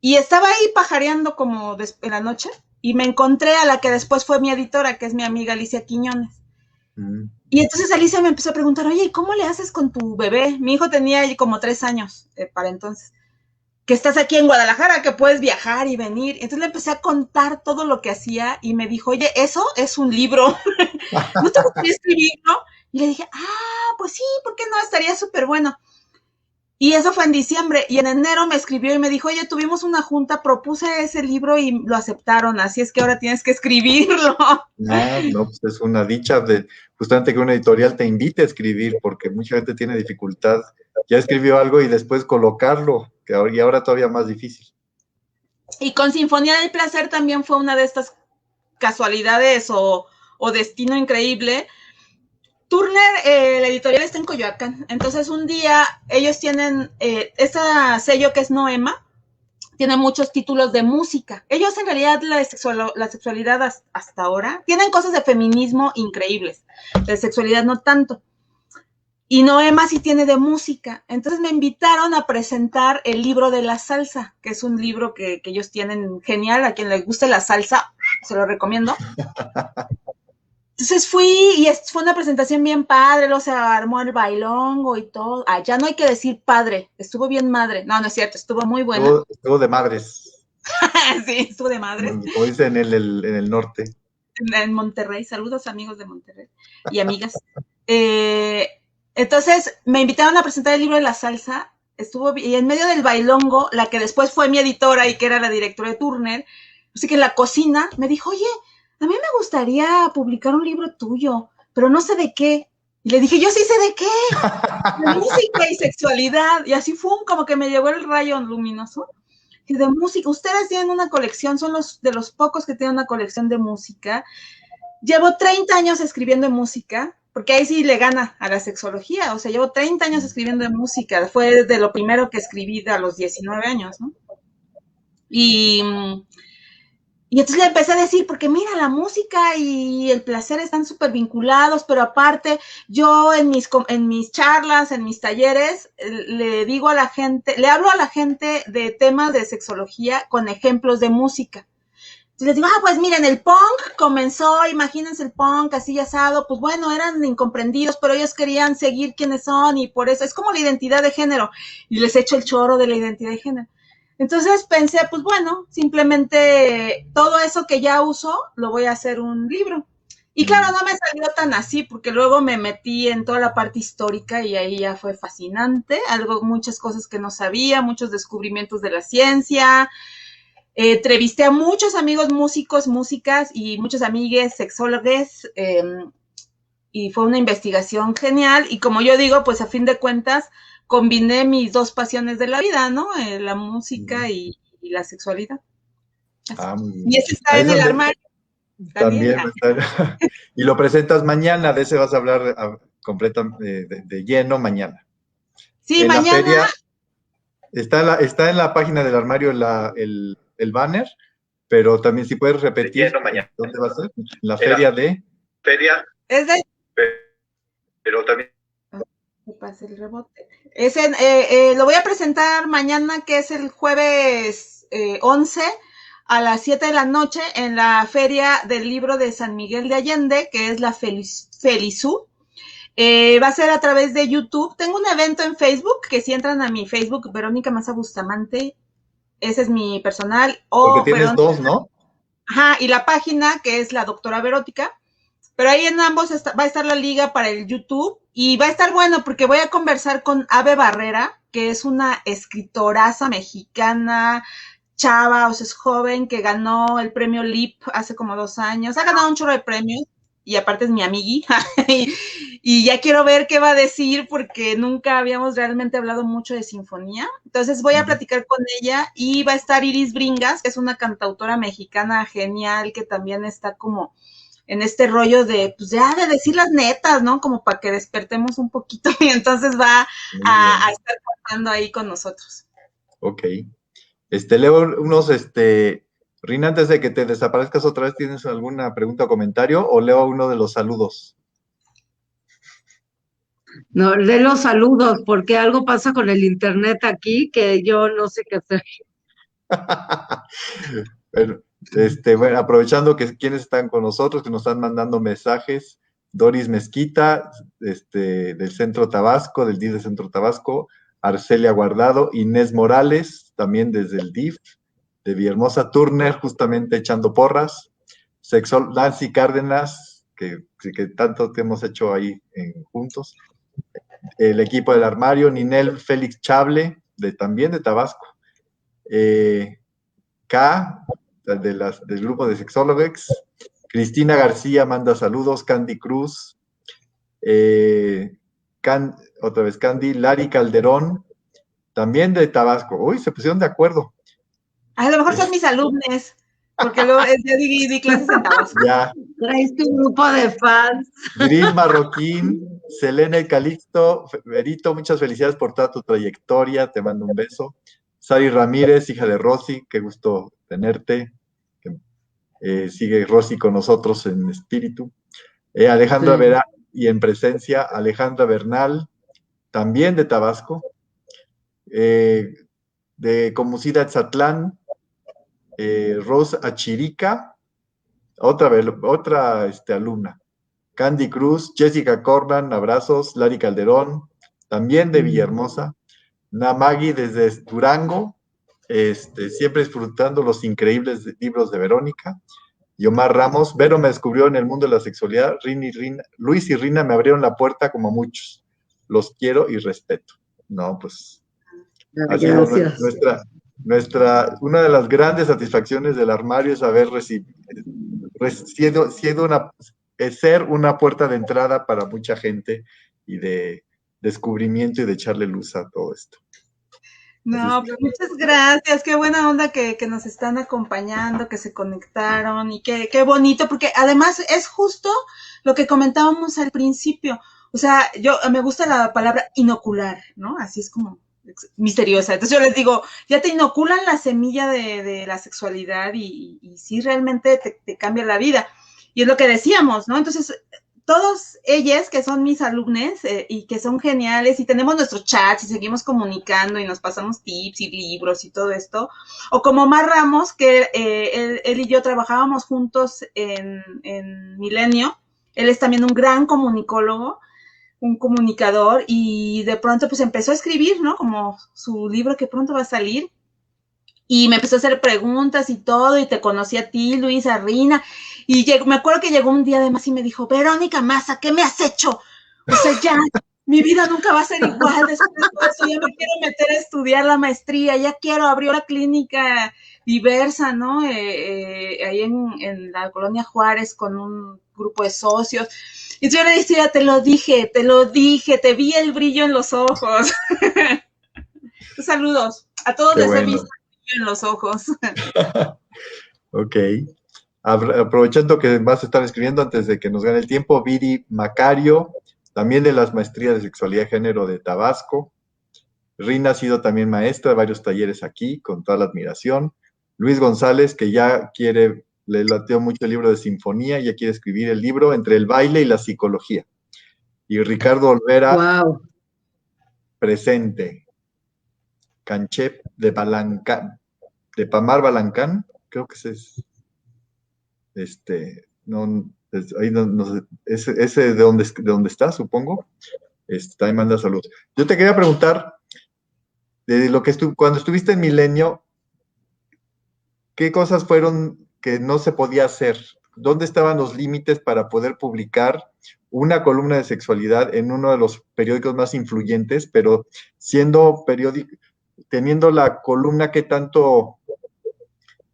y estaba ahí pajareando como en la noche, y me encontré a la que después fue mi editora, que es mi amiga Alicia Quiñones. Y entonces Alicia me empezó a preguntar, oye, ¿y cómo le haces con tu bebé? Mi hijo tenía como 3 años para entonces. Que estás aquí en Guadalajara, que puedes viajar y venir. Entonces le empecé a contar todo lo que hacía y me dijo, oye, eso es un libro. ¿No te gustaría escribirlo? Y le dije, pues sí, ¿por qué no? Estaría súper bueno. Y eso fue en diciembre, y en enero me escribió y me dijo, oye, tuvimos una junta, propuse ese libro y lo aceptaron, así es que ahora tienes que escribirlo. No, pues es una dicha justamente que una editorial te invite a escribir, porque mucha gente tiene dificultad. Ya escribió algo y después colocarlo, y ahora todavía más difícil. Y con Sinfonía del Placer también fue una de estas casualidades o destino increíble. Turner, la editorial está en Coyoacán, entonces un día ellos tienen este sello que es Noema, tiene muchos títulos de música. Ellos en realidad la sexualidad hasta ahora, tienen cosas de feminismo increíbles, de sexualidad no tanto. Y Noema sí tiene de música. Entonces me invitaron a presentar el libro de la salsa, que es un libro que ellos tienen genial, a quien les guste la salsa, se lo recomiendo. Entonces fui y fue una presentación bien padre, luego se armó el bailongo y todo. Ya no hay que decir padre, estuvo bien madre. No, no es cierto, estuvo muy buena. Estuvo de madres. Sí, estuvo de madres. Como dicen en el norte. En Monterrey, saludos amigos de Monterrey y amigas. Entonces me invitaron a presentar el libro de la salsa, y en medio del bailongo, la que después fue mi editora y que era la directora de Turner, así que en la cocina me dijo, oye, a mí me gustaría publicar un libro tuyo, pero no sé de qué. Y le dije, yo sí sé de qué, de música y sexualidad. Y así fue como que me llegó el rayo luminoso. Y de música, ustedes tienen una colección, son de los pocos que tienen una colección de música. Llevo 30 años escribiendo de música, porque ahí sí le gana a la sexología. O sea, llevo 30 años escribiendo de música. Fue de lo primero que escribí a los 19 años, ¿no? Y entonces le empecé a decir, porque mira, la música y el placer están súper vinculados, pero aparte, yo en mis charlas, en mis talleres, le digo a la gente, le hablo a la gente de temas de sexología con ejemplos de música. Entonces les digo, pues miren, el punk comenzó, imagínense el punk así asado, pues bueno, eran incomprendidos, pero ellos querían seguir quiénes son y por eso es como la identidad de género. Y les echo el choro de la identidad de género. Entonces pensé, pues bueno, simplemente todo eso que ya uso lo voy a hacer un libro. Y claro, no me salió tan así, porque luego me metí en toda la parte histórica y ahí ya fue fascinante, muchas cosas que no sabía, muchos descubrimientos de la ciencia. Entrevisté a muchos amigos músicos, músicas y muchos amigues sexólogos, y fue una investigación genial. Y como yo digo, pues a fin de cuentas, combiné mis dos pasiones de la vida, ¿no? La música y la sexualidad. Y ese está en el armario. También está. Y lo presentas mañana, de ese vas a hablar de lleno mañana. Sí, mañana. La feria, está en la página del armario el banner, pero también si puedes repetir. De lleno mañana. ¿Dónde va a ser? La feria de. Es de. Pero también. Que pase el rebote. Lo voy a presentar mañana, que es el jueves 11 a las 7 de la noche en la Feria del Libro de San Miguel de Allende, que es la Felisú. Va a ser a través de YouTube. Tengo un evento en Facebook, que si entran a mi Facebook, Verónica Maza Bustamante, ese es mi personal. Porque tienes dos, ¿no? Ajá, y la página, que es la Doctora Verótica. Pero ahí en ambos va a estar la liga para el YouTube y va a estar bueno porque voy a conversar con Ave Barrera, que es una escritoraza mexicana, chava, o sea, es joven, que ganó el premio LIP hace como 2 años. Ha ganado un chorro de premios y aparte es mi amigui. Y ya quiero ver qué va a decir porque nunca habíamos realmente hablado mucho de sinfonía. Entonces voy a platicar con ella y va a estar Iris Bringas, que es una cantautora mexicana genial que también está como en este rollo de, pues ya de decir las netas, ¿no? Como para que despertemos un poquito y entonces va a estar pasando ahí con nosotros. Ok. Leo unos, Rina, antes de que te desaparezcas otra vez, ¿tienes alguna pregunta o comentario? ¿O leo uno de los saludos? No, lee los saludos, porque algo pasa con el internet aquí que yo no sé qué hacer. Bueno, aprovechando que quienes están con nosotros, que nos están mandando mensajes, Doris Mezquita, del Centro Tabasco, del DIF de Centro Tabasco, Arcelia Guardado, Inés Morales, también desde el DIF, de Villahermosa, Turner, justamente echando porras, Nancy Cárdenas, que tanto que hemos hecho ahí juntos, el equipo del armario, Ninel Félix Chable, también de Tabasco, K, del grupo de Sexólogex, Cristina García manda saludos, Candy Cruz, otra vez Candy, Lari Calderón, también de Tabasco. Uy, se pusieron de acuerdo. A lo mejor son mis alumnos, porque luego yo di clases en Tabasco. Ya. Traes tu grupo de fans. Grill Marroquín, Selena y Calixto, Berito, muchas felicidades por toda tu trayectoria, te mando un beso. Sari Ramírez, hija de Rosy, qué gusto tenerte. Sigue Rosy con nosotros en espíritu. Alejandra Vera, y en presencia, Alejandra Bernal, también de Tabasco. De Comucida Etzatlán, Rose Achirica, otra alumna. Candy Cruz, Jessica Corban, abrazos. Lari Calderón, también de Villahermosa. Namagi desde Durango, siempre disfrutando los increíbles libros de Verónica. Y Omar Ramos, Vero me descubrió en el mundo de la sexualidad, Luis y Rina me abrieron la puerta como muchos. Los quiero y respeto. No, pues, gracias. Una de las grandes satisfacciones del armario es haber sido ser una puerta de entrada para mucha gente y de descubrimiento y de echarle luz a todo esto. No, pues muchas gracias, qué buena onda que nos están acompañando, que se conectaron y qué bonito, porque además es justo lo que comentábamos al principio. O sea, me gusta la palabra inocular, ¿no? Así es como misteriosa. Entonces yo les digo, ya te inoculan la semilla de la sexualidad y sí realmente te cambia la vida. Y es lo que decíamos, ¿no? Entonces, todos ellas que son mis alumnos y que son geniales y tenemos nuestros chats y seguimos comunicando y nos pasamos tips y libros y todo esto, o como Mar Ramos, que él y yo trabajábamos juntos en Milenio. Él es también un gran comunicólogo, un comunicador, y de pronto pues empezó a escribir, ¿no? Como su libro que pronto va a salir, y me empezó a hacer preguntas y todo, y te conocí a ti, Luisa, Rina, y me acuerdo que llegó un día además y me dijo, Verónica Maza, ¿qué me has hecho? O sea, ya, mi vida nunca va a ser igual después de eso, ya me quiero meter a estudiar la maestría, ya quiero abrir una clínica diversa, ¿no? Ahí en la Colonia Juárez con un grupo de socios. Y yo le decía, te lo dije, te vi el brillo en los ojos. Saludos, a todos les he visto el brillo en los ojos. Ok. Aprovechando que vas a estar escribiendo antes de que nos gane el tiempo, Viri Macario, también de las maestrías de sexualidad y género de Tabasco. Rina ha sido también maestra de varios talleres aquí, con toda la admiración. Luis González, que ya le lateó mucho el libro de sinfonía, ya quiere escribir el libro Entre el baile y la psicología. Y Ricardo Olvera, wow, presente. Canchep de Pamar Balancán, creo que ese es, ahí no sé, ese de dónde está, supongo, también manda saludos. Yo te quería preguntar, de lo que cuando estuviste en Milenio, ¿qué cosas fueron que no se podía hacer? ¿Dónde estaban los límites para poder publicar una columna de sexualidad en uno de los periódicos más influyentes, pero siendo periódico, teniendo la columna que tanto,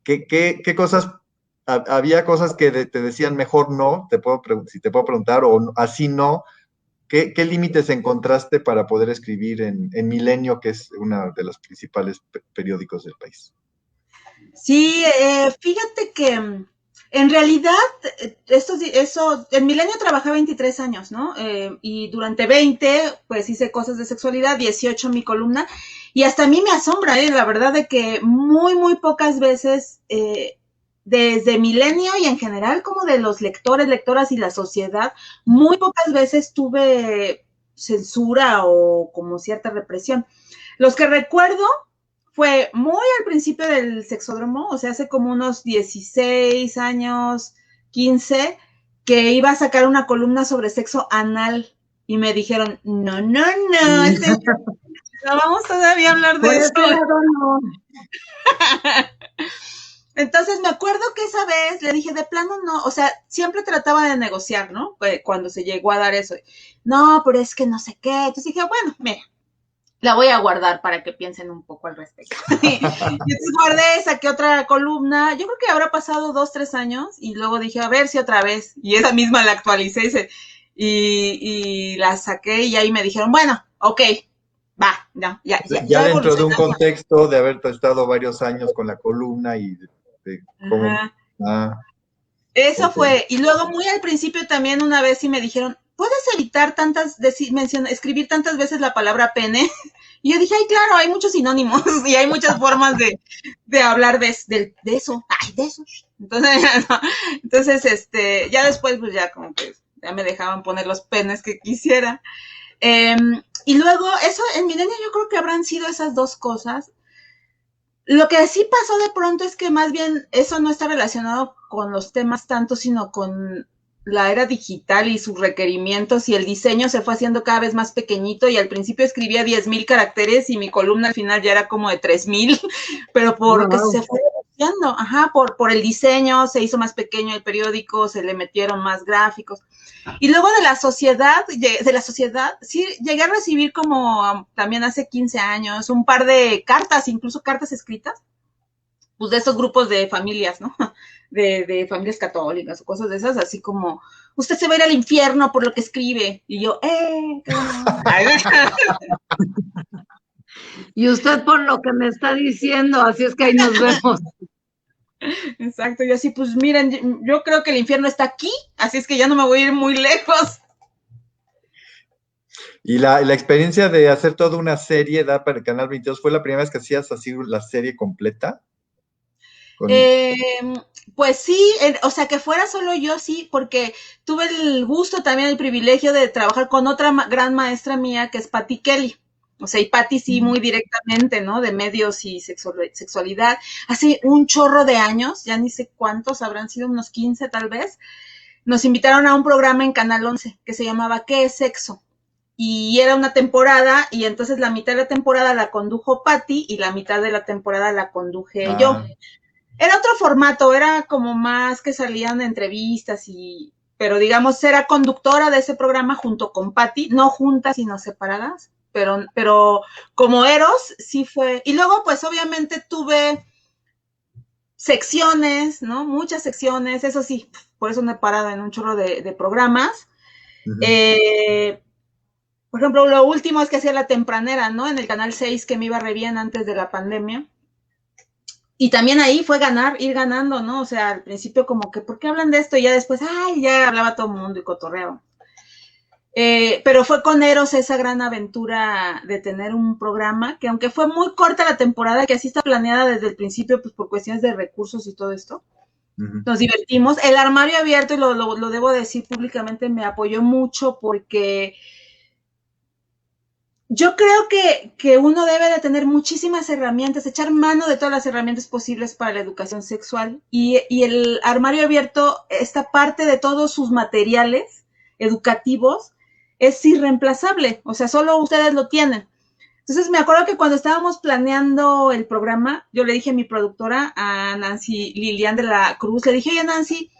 qué cosas, había cosas que te decían mejor no, si te puedo preguntar, o así no, ¿qué límites encontraste para poder escribir en Milenio, que es uno de los principales periódicos del país? Sí, fíjate que en realidad, en Milenio trabajé 23 años, ¿no? Y durante 20, pues hice cosas de sexualidad, 18 en mi columna, y hasta a mí me asombra, la verdad, de que muy pocas veces, desde Milenio y en general como de los lectores, lectoras y la sociedad, muy pocas veces tuve censura o como cierta represión. Los que recuerdo fue muy al principio del sexódromo, o sea, hace como unos 16 años, 15, que iba a sacar una columna sobre sexo anal y me dijeron, no, no vamos todavía a hablar de eso. No. Entonces me acuerdo que esa vez le dije, de plano no, o sea, siempre trataba de negociar, ¿no? Cuando se llegó a dar eso. No, pero es que no sé qué. Entonces dije, bueno, mira, la voy a guardar para que piensen un poco al respecto. Y entonces guardé, saqué otra columna, yo creo que habrá pasado 2, 3 años, y luego dije, a ver si otra vez, y esa misma la actualicé, y la saqué, y ahí me dijeron, bueno, ok, va, no, ya dentro de un contexto de haber estado varios años con la columna y de cómo... Eso okay. Fue, y luego muy al principio también una vez sí me dijeron, ¿puedes evitar escribir tantas veces la palabra pene? Y yo dije, ay, claro, hay muchos sinónimos y hay muchas formas de hablar de eso. Ay, de eso. Entonces, ya después, pues ya como que ya me dejaban poner los penes que quisiera. Y luego, eso, en Milenio yo creo que habrán sido esas dos cosas. Lo que sí pasó de pronto es que más bien eso no está relacionado con los temas tanto, sino con la era digital y sus requerimientos, y el diseño se fue haciendo cada vez más pequeñito, y al principio escribía 10,000 caracteres y mi columna al final ya era como de 3,000, pero porque se fue reduciendo, por el diseño se hizo más pequeño el periódico, se le metieron más gráficos. Y luego de la sociedad, sí, llegué a recibir como también hace 15 años un par de cartas, incluso cartas escritas, pues de esos grupos de familias, ¿no? De familias católicas o cosas de esas, así como, usted se va a ir al infierno por lo que escribe. Y yo, qué bueno. Y usted por lo que me está diciendo, así es que ahí nos vemos. Exacto, yo así, pues miren, yo creo que el infierno está aquí, así es que ya no me voy a ir muy lejos. Y la experiencia de hacer toda una serie para el Canal 22, ¿fue la primera vez que hacías así la serie completa? Pues sí, o sea, que fuera solo yo, sí, porque tuve el gusto también, el privilegio de trabajar con otra gran maestra mía, que es Patti Kelly. O sea, y Patti sí muy directamente, ¿no? De medios y sexualidad. Hace un chorro de años, ya ni sé cuántos, habrán sido unos 15 tal vez, nos invitaron a un programa en Canal 11 que se llamaba ¿Qué es sexo? Y era una temporada, y entonces la mitad de la temporada la condujo Patti y la mitad de la temporada la conduje yo. Era otro formato, era como más que salían entrevistas pero digamos, era conductora de ese programa junto con Patti, no juntas sino separadas, pero como Eros sí fue. Y luego pues obviamente tuve secciones, ¿no? Muchas secciones, eso sí, por eso me he parado en un chorro de programas. Por ejemplo, lo último es que hacía La Tempranera, ¿no? En el Canal 6, que me iba re bien antes de la pandemia. Y también ahí fue ir ganando, ¿no? O sea, al principio como que, ¿por qué hablan de esto? Y ya después, ya hablaba todo el mundo y cotorreaba. Pero fue con Eros esa gran aventura de tener un programa, que aunque fue muy corta la temporada, que así está planeada desde el principio, pues por cuestiones de recursos y todo esto, nos divertimos. El Armario Abierto, y lo debo decir públicamente, me apoyó mucho porque yo creo que uno debe de tener muchísimas herramientas, echar mano de todas las herramientas posibles para la educación sexual, y el Armario Abierto, esta parte de todos sus materiales educativos es irreemplazable, o sea, solo ustedes lo tienen. Entonces me acuerdo que cuando estábamos planeando el programa, yo le dije a mi productora, a Nancy Lilian de la Cruz, le dije, oye Nancy,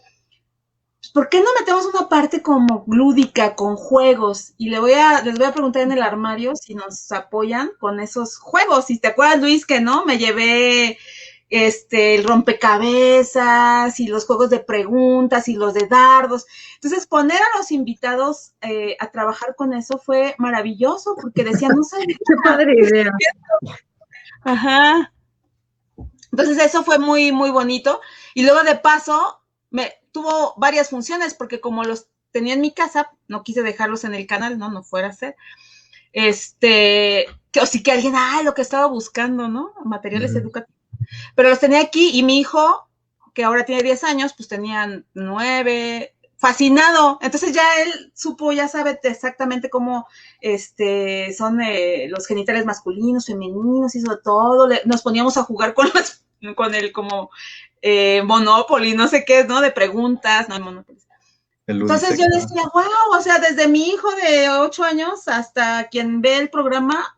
¿por qué no metemos una parte como lúdica, con juegos? Y les voy a preguntar en el armario si nos apoyan con esos juegos. Si te acuerdas, Luis, que no, me llevé el rompecabezas y los juegos de preguntas y los de dardos. Entonces, poner a los invitados a trabajar con eso fue maravilloso, porque decían, no sabía. Qué padre idea. Ajá. Entonces, eso fue muy, muy bonito. Y luego, de paso, tuvo varias funciones, porque como los tenía en mi casa, no quise dejarlos en el canal, no fuera a ser. O sí que alguien, lo que estaba buscando, ¿no? Materiales educativos. Pero los tenía aquí, y mi hijo, que ahora tiene 10 años, pues tenía 9, fascinado. Entonces ya él supo, ya sabe exactamente cómo son los genitales masculinos, femeninos, y sobre todo nos poníamos a jugar con el como Monopoly, no sé qué, ¿no? De preguntas, no, Monopoly. Entonces yo decía, wow, o sea, desde mi hijo de 8 años hasta quien ve el programa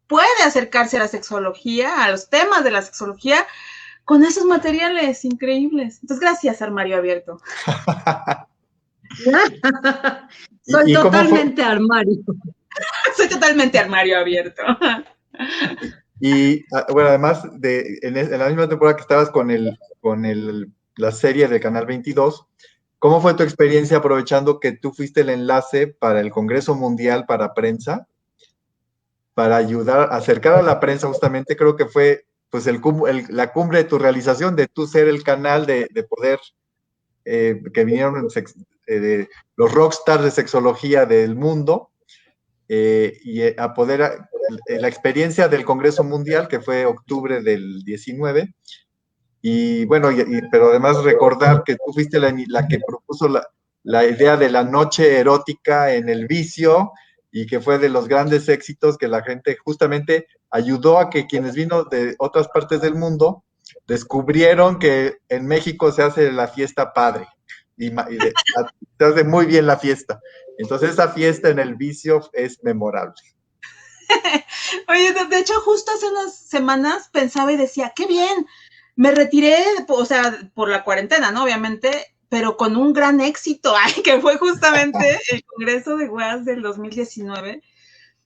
puede acercarse a la sexología, a los temas de la sexología, con esos materiales increíbles. Entonces, gracias, Armario Abierto. Soy totalmente armario. Soy totalmente Armario Abierto. Y bueno, además, en la misma temporada que estabas con la serie de Canal 22, ¿cómo fue tu experiencia aprovechando que tú fuiste el enlace para el Congreso Mundial para Prensa? Para ayudar a acercar a la prensa, justamente creo que fue pues la cumbre de tu realización, de tú ser el canal de poder, que vinieron los rockstars de sexología del mundo, y a poder, la experiencia del Congreso Mundial, que fue octubre del 19, y bueno, pero además recordar que tú fuiste la que propuso la idea de la noche erótica en el vicio, y que fue de los grandes éxitos, que la gente justamente ayudó a que quienes vino de otras partes del mundo descubrieron que en México se hace la fiesta padre, y se hace muy bien la fiesta. Entonces esa fiesta en el vicio es memorable. Oye, de hecho, justo hace unas semanas pensaba y decía, qué bien, me retiré, o sea, por la cuarentena, ¿no? Obviamente, pero con un gran éxito, que fue justamente el Congreso de UAS del 2019.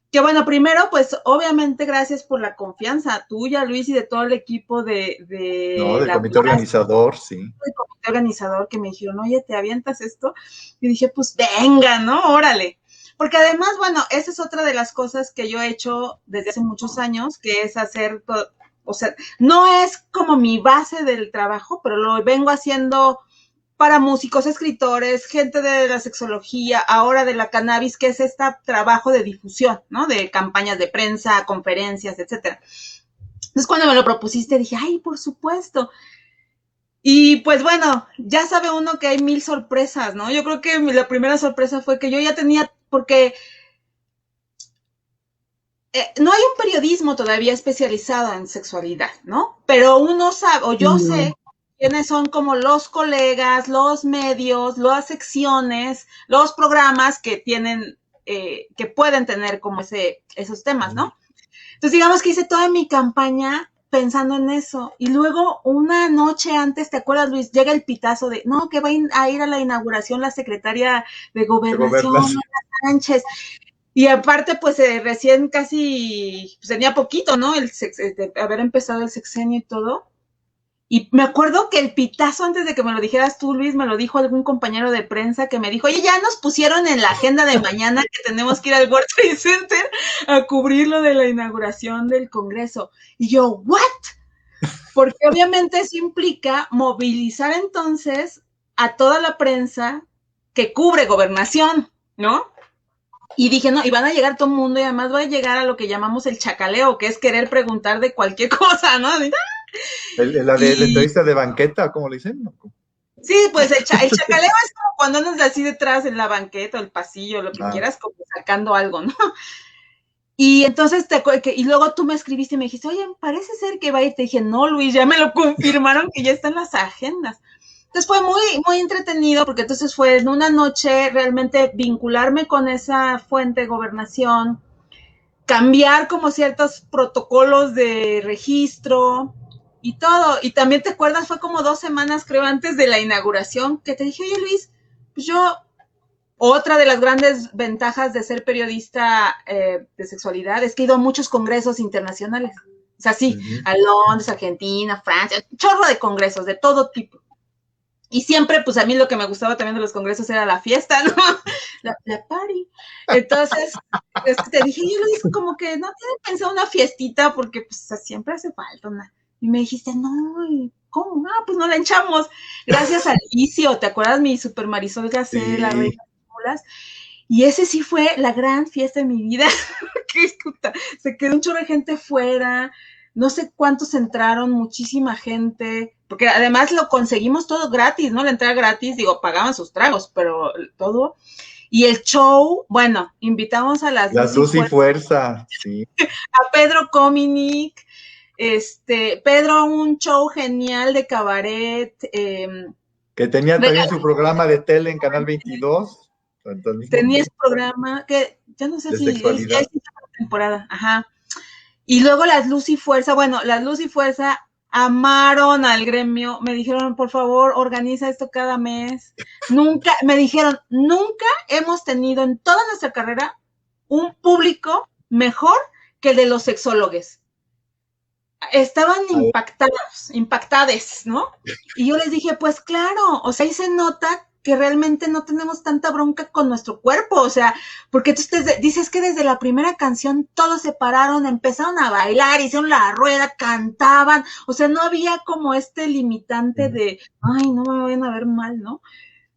Que bueno, primero, pues obviamente gracias por la confianza tuya, Luis, y de todo el equipo No, de del la comité organizador, sí. del comité organizador que me dijeron, oye, ¿te avientas esto? Y dije, pues venga, ¿no? Órale. Porque además, bueno, esa es otra de las cosas que yo he hecho desde hace muchos años, que es hacer, o sea, no es como mi base del trabajo, pero lo vengo haciendo para músicos, escritores, gente de la sexología, ahora de la cannabis, que es este trabajo de difusión, ¿no? De campañas de prensa, conferencias, etcétera. Entonces, cuando me lo propusiste, dije, ay, por supuesto. Y pues bueno, ya sabe uno que hay 1000 sorpresas, ¿no? Yo creo que la primera sorpresa fue que yo ya tenía, porque no hay un periodismo todavía especializado en sexualidad, ¿no? Pero uno sabe, o yo sé, quiénes son como los colegas, los medios, las secciones, los programas que tienen, que pueden tener como esos temas, ¿no? Entonces, digamos que hice toda mi campaña pensando en eso. Y luego, una noche antes, ¿te acuerdas, Luis? Llega el pitazo de, no, que va a ir a la inauguración la secretaria de Gobernación, Sánchez. Y aparte, pues recién casi, pues, tenía poquito, ¿no? De haber empezado el sexenio y todo. Y me acuerdo que el pitazo, antes de que me lo dijeras tú, Luis, me lo dijo algún compañero de prensa que me dijo, oye, ya nos pusieron en la agenda de mañana que tenemos que ir al World Trade Center a cubrir lo de la inauguración del Congreso. Y yo, ¿what? Porque obviamente eso implica movilizar entonces a toda la prensa que cubre gobernación, ¿no? Y dije, no, y van a llegar todo el mundo y además va a llegar a lo que llamamos el chacaleo, que es querer preguntar de cualquier cosa, ¿no? La de la entrevista de banqueta, ¿cómo le dicen? Sí, pues el chacaleo es como cuando andas así detrás en la banqueta, el pasillo, lo que quieras, como sacando algo, ¿no? Y entonces, y luego tú me escribiste y me dijiste, oye, parece ser que va a ir. Te dije, no, Luis, ya me lo confirmaron que ya está en las agendas. Entonces fue muy, muy entretenido porque entonces fue en una noche realmente vincularme con esa fuente de gobernación, cambiar como ciertos protocolos de registro y todo. Y también te acuerdas, fue como 2 semanas, creo, antes de la inauguración, que te dije, oye, Luis, pues yo, otra de las grandes ventajas de ser periodista de sexualidad es que he ido a muchos congresos internacionales. O sea, sí, a Londres, Argentina, Francia, chorro de congresos de todo tipo. Y siempre, pues a mí lo que me gustaba también de los congresos era la fiesta, ¿no? La party. Entonces, te dije, yo Luis, como que no tienes pensado una fiestita porque pues siempre hace falta una. Y me dijiste, no, ¿cómo? Ah, pues no la hinchamos. Gracias al Icio, ¿te acuerdas? Mi super Marisol Gacé, sí. La reina de bolas. Y ese sí fue la gran fiesta de mi vida. Se quedó un chorro de gente fuera. No sé cuántos entraron, muchísima gente, porque además lo conseguimos todo gratis, ¿no? La entrada gratis, digo, pagaban sus tragos, pero todo. Y el show, bueno, invitamos a las Luz y Fuerza, sí. A Pedro Cominic, Pedro, un show genial de cabaret. Que tenía también su programa de tele en Canal 22. Tenía ese programa, que ya no sé de si sexualidad. Es temporada, ajá. Y luego las Luz y Fuerza, bueno, las Luz y Fuerza amaron al gremio, me dijeron, por favor, organiza esto cada mes. Nunca, me dijeron, nunca hemos tenido en toda nuestra carrera un público mejor que el de los sexólogos. Estaban impactadas, ¿no? Y yo les dije, pues claro, o sea, ahí se nota que realmente no tenemos tanta bronca con nuestro cuerpo, o sea, porque tú dices que desde la primera canción todos se pararon, empezaron a bailar, hicieron la rueda, cantaban, o sea, no había como limitante de, ay, no me vayan a ver mal, ¿no?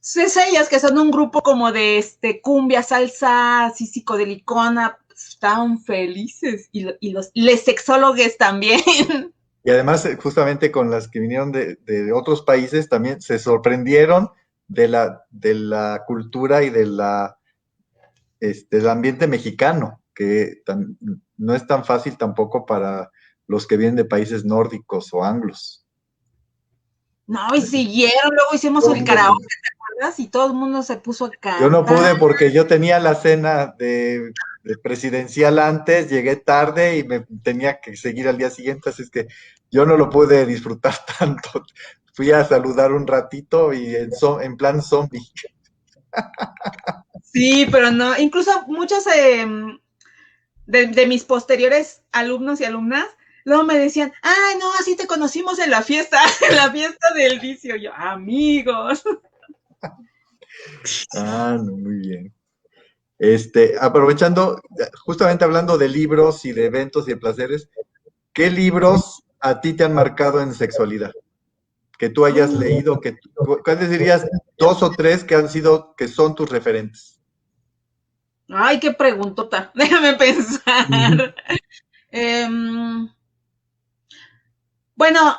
Es ellas que son un grupo como de cumbia, salsa, así psicodelicona, estaban felices, y los sexólogos también. Y además, justamente con las que vinieron de otros países, también se sorprendieron de la cultura y del ambiente mexicano, que no es tan fácil tampoco para los que vienen de países nórdicos o anglos. No, y siguieron, luego hicimos el karaoke, ¿te acuerdas? Y todo el mundo se puso a cantar. Yo no pude porque yo tenía la cena de presidencial antes, llegué tarde y me tenía que seguir al día siguiente, así es que yo no lo pude disfrutar tanto. Fui a saludar un ratito y en plan zombie. Sí, pero no, incluso muchas de mis posteriores alumnos y alumnas, luego me decían, ay, no, así te conocimos en la fiesta del vicio. Yo, amigos. No, muy bien. Aprovechando, justamente hablando de libros y de eventos y de placeres, ¿qué libros a ti te han marcado en sexualidad? Que tú hayas leído, ¿cuáles dirías 2 o 3 que son tus referentes? Ay, qué preguntota. Déjame pensar. Bueno,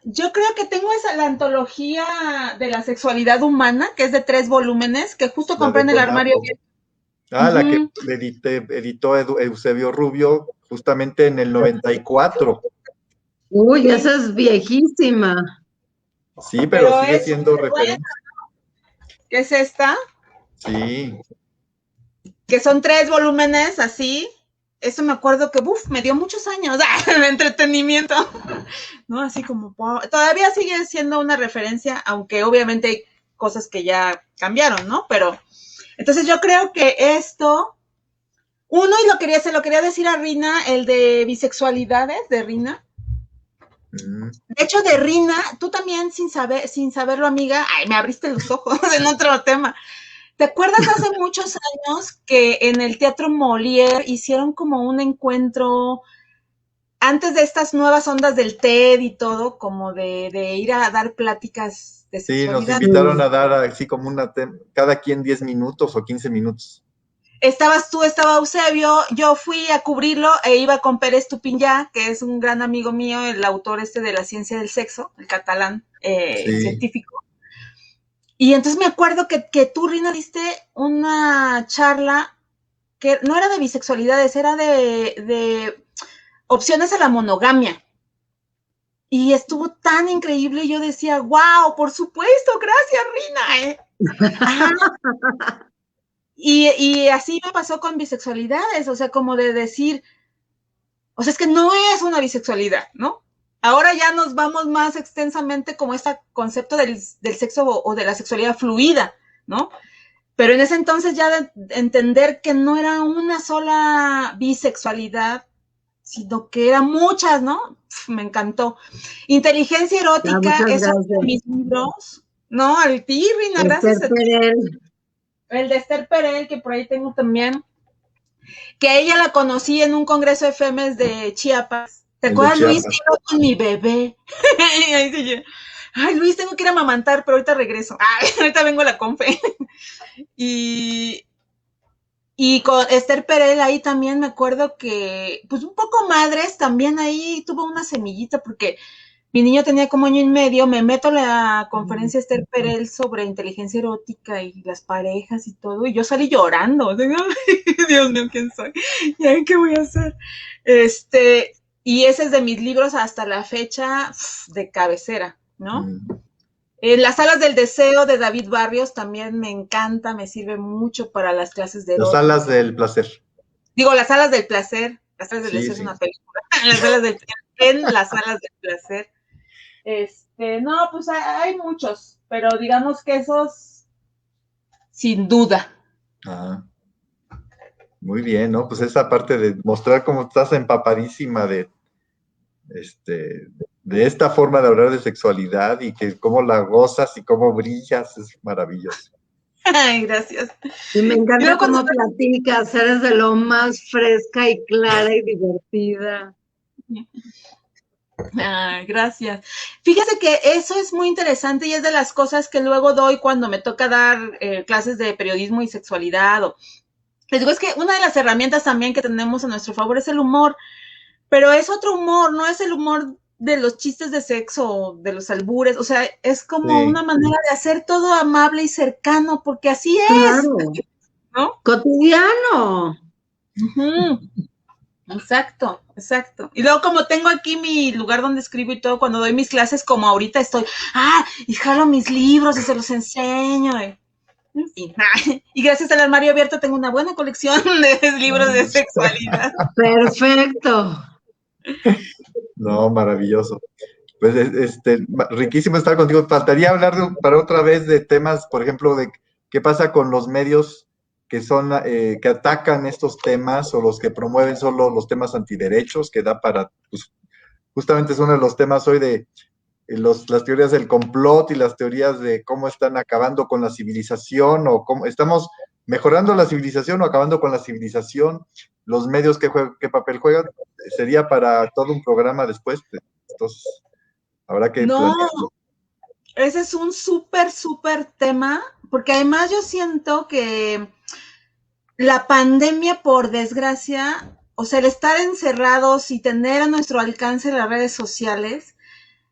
yo creo que tengo la antología de la sexualidad humana, que es de 3 volúmenes, que justo compré en el armario. La que editó Eusebio Rubio justamente en el 94. Uy, esa es viejísima. Sí, pero sigue siendo referente. ¿Qué es esta? Sí. Que son 3 volúmenes así. Eso me acuerdo que, me dio muchos años de entretenimiento, ¿no? Así como, todavía sigue siendo una referencia, aunque obviamente hay cosas que ya cambiaron, ¿no? Pero, entonces yo creo que esto, se lo quería decir a Rina, el de bisexualidades de Rina. De hecho, de Rina, tú también, sin saberlo, amiga, me abriste los ojos en otro tema. ¿Te acuerdas hace muchos años que en el Teatro Molière hicieron como un encuentro antes de estas nuevas ondas del TED y todo, como de ir a dar pláticas de sexualidad? Sí, nos invitaron a dar así como cada quien 10 minutos o 15 minutos. Estabas tú, estaba Eusebio, yo fui a cubrirlo e iba con Pérez Tupinyà, que es un gran amigo mío, el autor de La ciencia del sexo, el catalán científico. Y entonces me acuerdo que tú, Rina, diste una charla que no era de bisexualidades, era de opciones a la monogamia. Y estuvo tan increíble, y yo decía, wow, por supuesto, gracias, Rina. Y así me pasó con bisexualidades, o sea, como de decir, o sea, es que no es una bisexualidad, ¿no? Ahora ya nos vamos más extensamente como este concepto del sexo o de la sexualidad fluida, ¿no? Pero en ese entonces ya de entender que no era una sola bisexualidad, sino que eran muchas, ¿no? Me encantó. Inteligencia erótica es uno de mis libros, ¿no? Al ti, Rina, gracias a ti. El de Esther Perel, que por ahí tengo también, que ella la conocí en un congreso de FEMES de Chiapas. ¿Te acuerdas, Luis? Que iba con mi bebé. Ay, Luis, tengo que ir a amamantar, pero ahorita regreso. Ahorita vengo a la confe. Y con Esther Perel ahí también me acuerdo que, pues un poco madres, también ahí tuvo una semillita, porque mi niño tenía como 1 año y medio, me meto a la conferencia Esther Perel sobre inteligencia erótica y las parejas y todo, y yo salí llorando. Dios mío, ¿quién soy? ¿Qué voy a hacer? Y ese es de mis libros hasta la fecha de cabecera, ¿no? Las alas del deseo de David Barrios también me encanta, me sirve mucho para las clases de erótica. Las alas del placer. Digo, las alas del placer. Las alas del deseo es una película. Las alas del en las alas del placer. No, pues hay muchos, pero digamos que esos, sin duda. Muy bien, ¿no? Pues esa parte de mostrar cómo estás empapadísima de esta forma de hablar de sexualidad y que cómo la gozas y cómo brillas, es maravilloso. Ay, gracias. Y me encanta cómo platicas, eres de lo más fresca y clara y divertida. Ay, gracias. Fíjese que eso es muy interesante y es de las cosas que luego doy cuando me toca dar clases de periodismo y sexualidad. Les digo, es que una de las herramientas también que tenemos a nuestro favor es el humor, pero es otro humor, no es el humor de los chistes de sexo, de los albures, o sea, es como una manera de hacer todo amable y cercano, porque así es, claro. ¿no? Cotidiano. Exacto. Y luego como tengo aquí mi lugar donde escribo y todo, cuando doy mis clases, como ahorita estoy, y jalo mis libros y se los enseño. En fin. Y gracias al armario abierto tengo una buena colección de libros de sexualidad. Perfecto. No, maravilloso. Pues riquísimo estar contigo. Faltaría hablar para otra vez de temas, por ejemplo, de qué pasa con los medios que son, que atacan estos temas o los que promueven solo los temas antiderechos, que da para, pues, justamente es uno de los temas hoy de las teorías del complot y las teorías de cómo están acabando con la civilización o cómo estamos mejorando la civilización o acabando con la civilización, los medios qué papel juegan, sería para todo un programa después, entonces habrá que plantearlo. Ese es un súper tema, porque además yo siento que la pandemia, por desgracia, o sea, el estar encerrados y tener a nuestro alcance las redes sociales,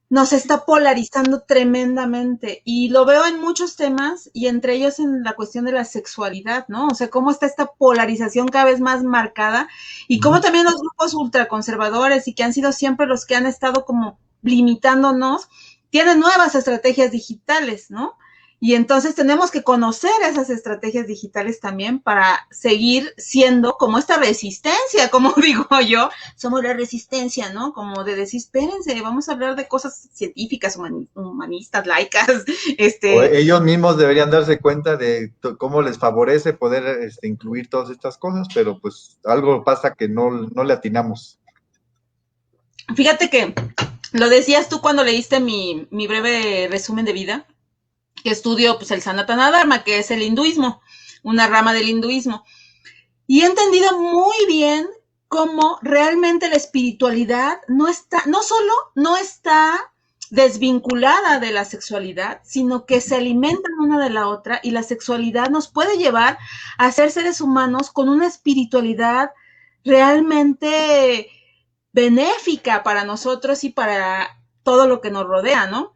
nos está polarizando tremendamente. Y lo veo en muchos temas, y entre ellos en la cuestión de la sexualidad, ¿no? O sea, cómo está esta polarización cada vez más marcada, y cómo también los grupos ultraconservadores, y que han sido siempre los que han estado como limitándonos, tienen nuevas estrategias digitales, ¿no? Y entonces tenemos que conocer esas estrategias digitales también para seguir siendo como esta resistencia, como digo yo, somos la resistencia, ¿no? Como de decir, espérense, vamos a hablar de cosas científicas, humanistas, laicas. O ellos mismos deberían darse cuenta de cómo les favorece poder incluir todas estas cosas, pero pues algo pasa que no le atinamos. Fíjate que lo decías tú cuando leíste mi breve resumen de vida, que estudio pues el Sanatana Dharma, que es el hinduismo, una rama del hinduismo. Y he entendido muy bien cómo realmente la espiritualidad no solo no está desvinculada de la sexualidad, sino que se alimentan una de la otra, y la sexualidad nos puede llevar a ser seres humanos con una espiritualidad realmente benéfica para nosotros y para todo lo que nos rodea, ¿no?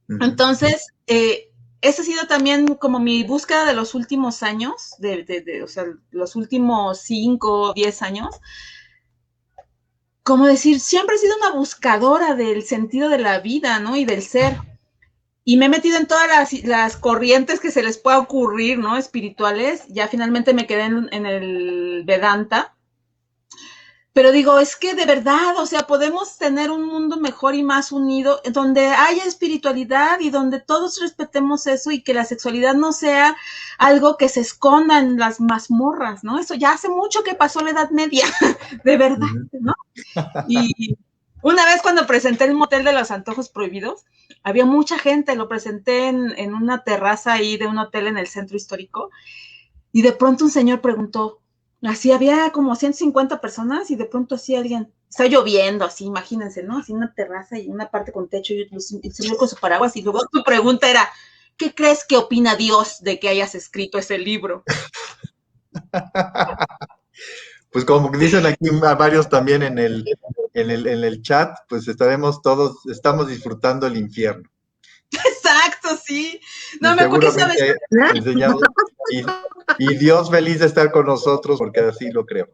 Entonces, esa ha sido también como mi búsqueda de los últimos años, o sea, los últimos 5 o 10 años. Como decir, siempre he sido una buscadora del sentido de la vida, ¿no? Y del ser. Y me he metido en todas las corrientes que se les pueda ocurrir, ¿no? Espirituales. Ya finalmente me quedé en el Vedanta. Pero digo, es que de verdad, o sea, podemos tener un mundo mejor y más unido, donde haya espiritualidad y donde todos respetemos eso, y que la sexualidad no sea algo que se esconda en las mazmorras, ¿no? Eso ya hace mucho que pasó la Edad Media, de verdad, ¿no? Y una vez cuando presenté el Motel de los Antojos Prohibidos, había mucha gente, lo presenté en una terraza ahí de un hotel en el centro histórico, y de pronto un señor preguntó, así había como 150 personas, y de pronto así alguien, está lloviendo, así, imagínense, ¿no? Así una terraza y una parte con techo, y el señor con su paraguas, y luego tu pregunta era, ¿qué crees que opina Dios de que hayas escrito ese libro? Pues como dicen aquí varios también en el chat, pues estamos disfrutando el infierno. Exacto, sí. No, me acuerdo, ¿sabes? Y Dios feliz de estar con nosotros, porque así lo creo.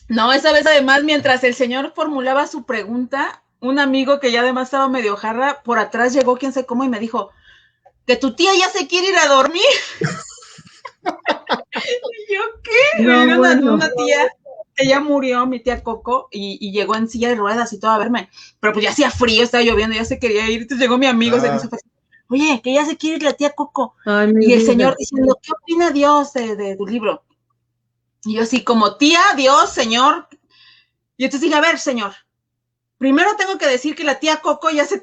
No, esa vez además, mientras el señor formulaba su pregunta, un amigo que ya además estaba medio jarra, por atrás llegó quién sabe cómo y me dijo, que tu tía ya se quiere ir a dormir. ¿Y yo qué? No, me dio una tía que ya murió, mi tía Coco, y llegó en silla de ruedas y todo a verme, pero pues ya hacía frío, estaba lloviendo, ya se quería ir, entonces llegó mi amigo, se hizo, oye, que ya se quiere ir la tía Coco. Ay, y el señor diciendo, ¿qué opina Dios de tu libro? Y yo así como, tía, Dios, señor. Y entonces dije, a ver, señor, primero tengo que decir que la tía Coco ya se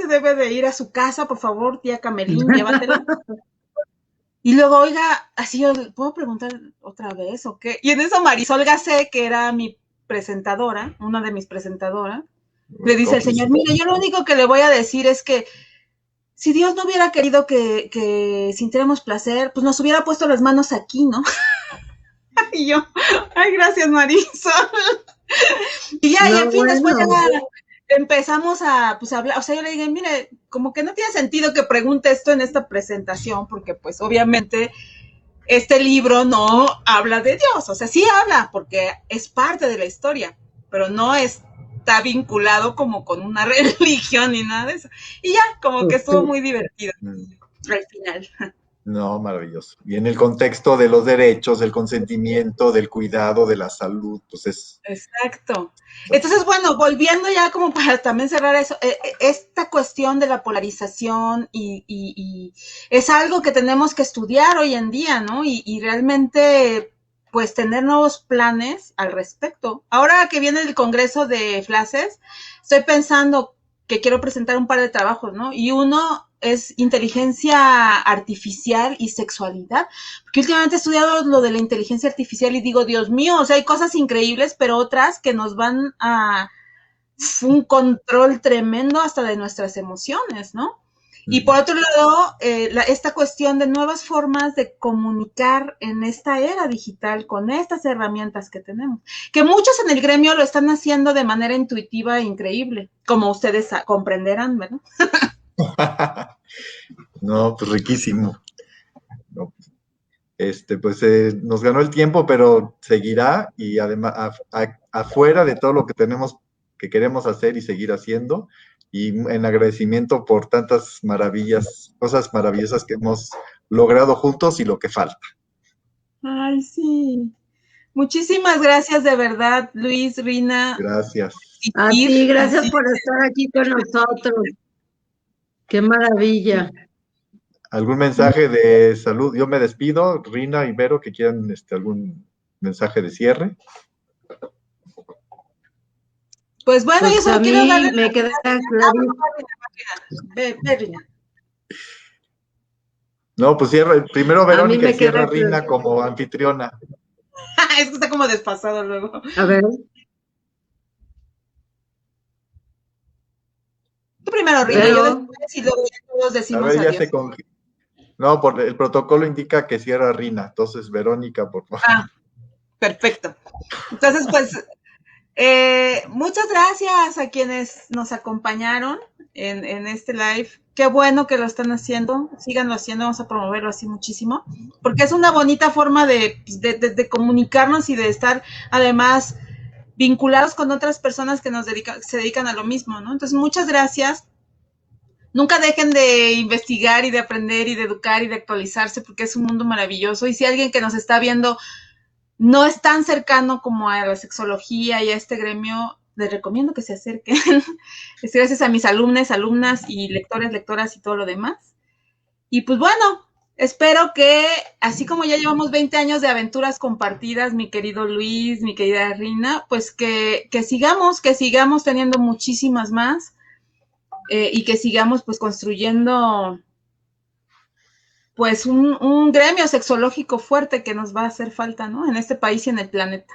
debe de ir a su casa, por favor, tía Camelín, llévatela. Y luego, oiga, así yo, ¿puedo preguntar otra vez o qué? Y en eso Marisol Gacé, que era mi presentadora, una de mis presentadoras, le dice al señor, mire, yo lo único que le voy a decir es que si Dios no hubiera querido que sintiéramos placer, pues nos hubiera puesto las manos aquí, ¿no? Y yo, ay, gracias, Marisol. Y ya, no, y en fin, después ya empezamos a hablar, o sea, yo le dije, mire, como que no tiene sentido que pregunte esto en esta presentación, porque pues obviamente este libro no habla de Dios, o sea, sí habla, porque es parte de la historia, pero no está vinculado como con una religión ni nada de eso. Y ya, como que estuvo muy divertido al final. No, maravilloso. Y en el contexto de los derechos, del consentimiento, del cuidado, de la salud, pues es... Exacto. Entonces, bueno, volviendo ya como para también cerrar eso, esta cuestión de la polarización y es algo que tenemos que estudiar hoy en día, ¿no? Y realmente, pues, tener nuevos planes al respecto. Ahora que viene el Congreso de Flaces, estoy pensando que quiero presentar un par de trabajos, ¿no? Y uno es inteligencia artificial y sexualidad, porque últimamente he estudiado lo de la inteligencia artificial y digo, Dios mío, o sea, hay cosas increíbles, pero otras que nos van a un control tremendo hasta de nuestras emociones, ¿no? Y por otro lado, esta cuestión de nuevas formas de comunicar en esta era digital con estas herramientas que tenemos, que muchos en el gremio lo están haciendo de manera intuitiva e increíble, como ustedes comprenderán, ¿verdad? No, pues riquísimo. No, pues nos ganó el tiempo, pero seguirá y además afuera de todo lo que tenemos, que queremos hacer y seguir haciendo, y en agradecimiento por tantas maravillas, cosas maravillosas que hemos logrado juntos y lo que falta. Ay, sí. Muchísimas gracias de verdad, Luis, Rina. Gracias. A ti, gracias por estar aquí con nosotros. Qué maravilla. ¿Algún mensaje de salud? Yo me despido, Rina y Vero, que quieran algún mensaje de cierre. Pues bueno, Pues yo solo a quiero mí darle me queda clarísimo. Ve, Rina. No, pues cierra, primero A mí Verónica y me queda cierra claro. Rina como anfitriona. Es que está como despasado luego. A ver. Tú primero, Rina, Pero, yo después y luego ya todos A decimos ver, ya adiós. No, por el protocolo indica que cierra Rina, entonces Verónica, por favor. Ah, perfecto. Entonces, pues, muchas gracias a quienes nos acompañaron en este live. Qué bueno que lo están haciendo. Síganlo haciendo, vamos a promoverlo así muchísimo. Porque es una bonita forma de comunicarnos y de estar, además, vinculados con otras personas que se dedican a lo mismo, ¿no? Entonces, muchas gracias. Nunca dejen de investigar y de aprender y de educar y de actualizarse porque es un mundo maravilloso. Y si alguien que nos está viendo no es tan cercano como a la sexología y a este gremio, les recomiendo que se acerquen. Es gracias a mis alumnos, alumnas y lectores, lectoras y todo lo demás. Y pues bueno, espero que, así como ya llevamos 20 años de aventuras compartidas, mi querido Luis, mi querida Rina, pues que sigamos teniendo muchísimas más y que sigamos pues construyendo pues un gremio sexológico fuerte que nos va a hacer falta, ¿no? En este país y en el planeta.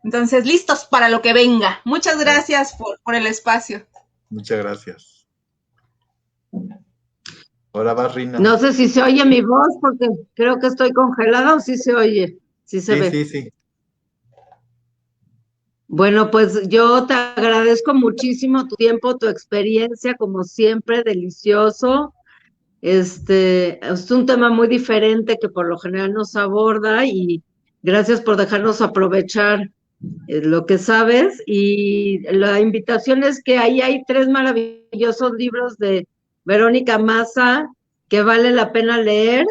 Entonces, listos para lo que venga. Muchas gracias por el espacio. Muchas gracias. Ahora va Rina. no sé si se oye mi voz porque creo que estoy congelada o si se oye, si se ve. Sí. Bueno, pues yo te agradezco muchísimo tu tiempo, tu experiencia, como siempre, delicioso. Es un tema muy diferente que por lo general nos aborda y gracias por dejarnos aprovechar lo que sabes. Y la invitación es que ahí hay 3 maravillosos libros de Verónica Massa que vale la pena leer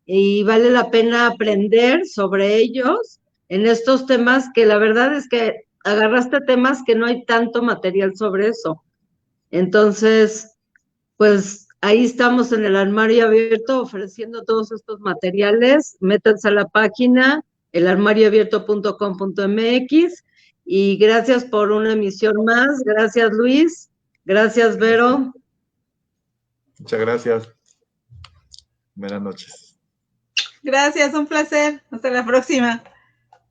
y vale la pena aprender sobre ellos en estos temas que la verdad es que agarraste temas que no hay tanto material sobre eso. Entonces, pues ahí estamos en el armario abierto ofreciendo todos estos materiales. Métanse a la página elarmarioabierto.com.mx y gracias por una emisión más. Gracias, Luis. Gracias, Vero. Muchas gracias. Buenas noches. Gracias, un placer. Hasta la próxima.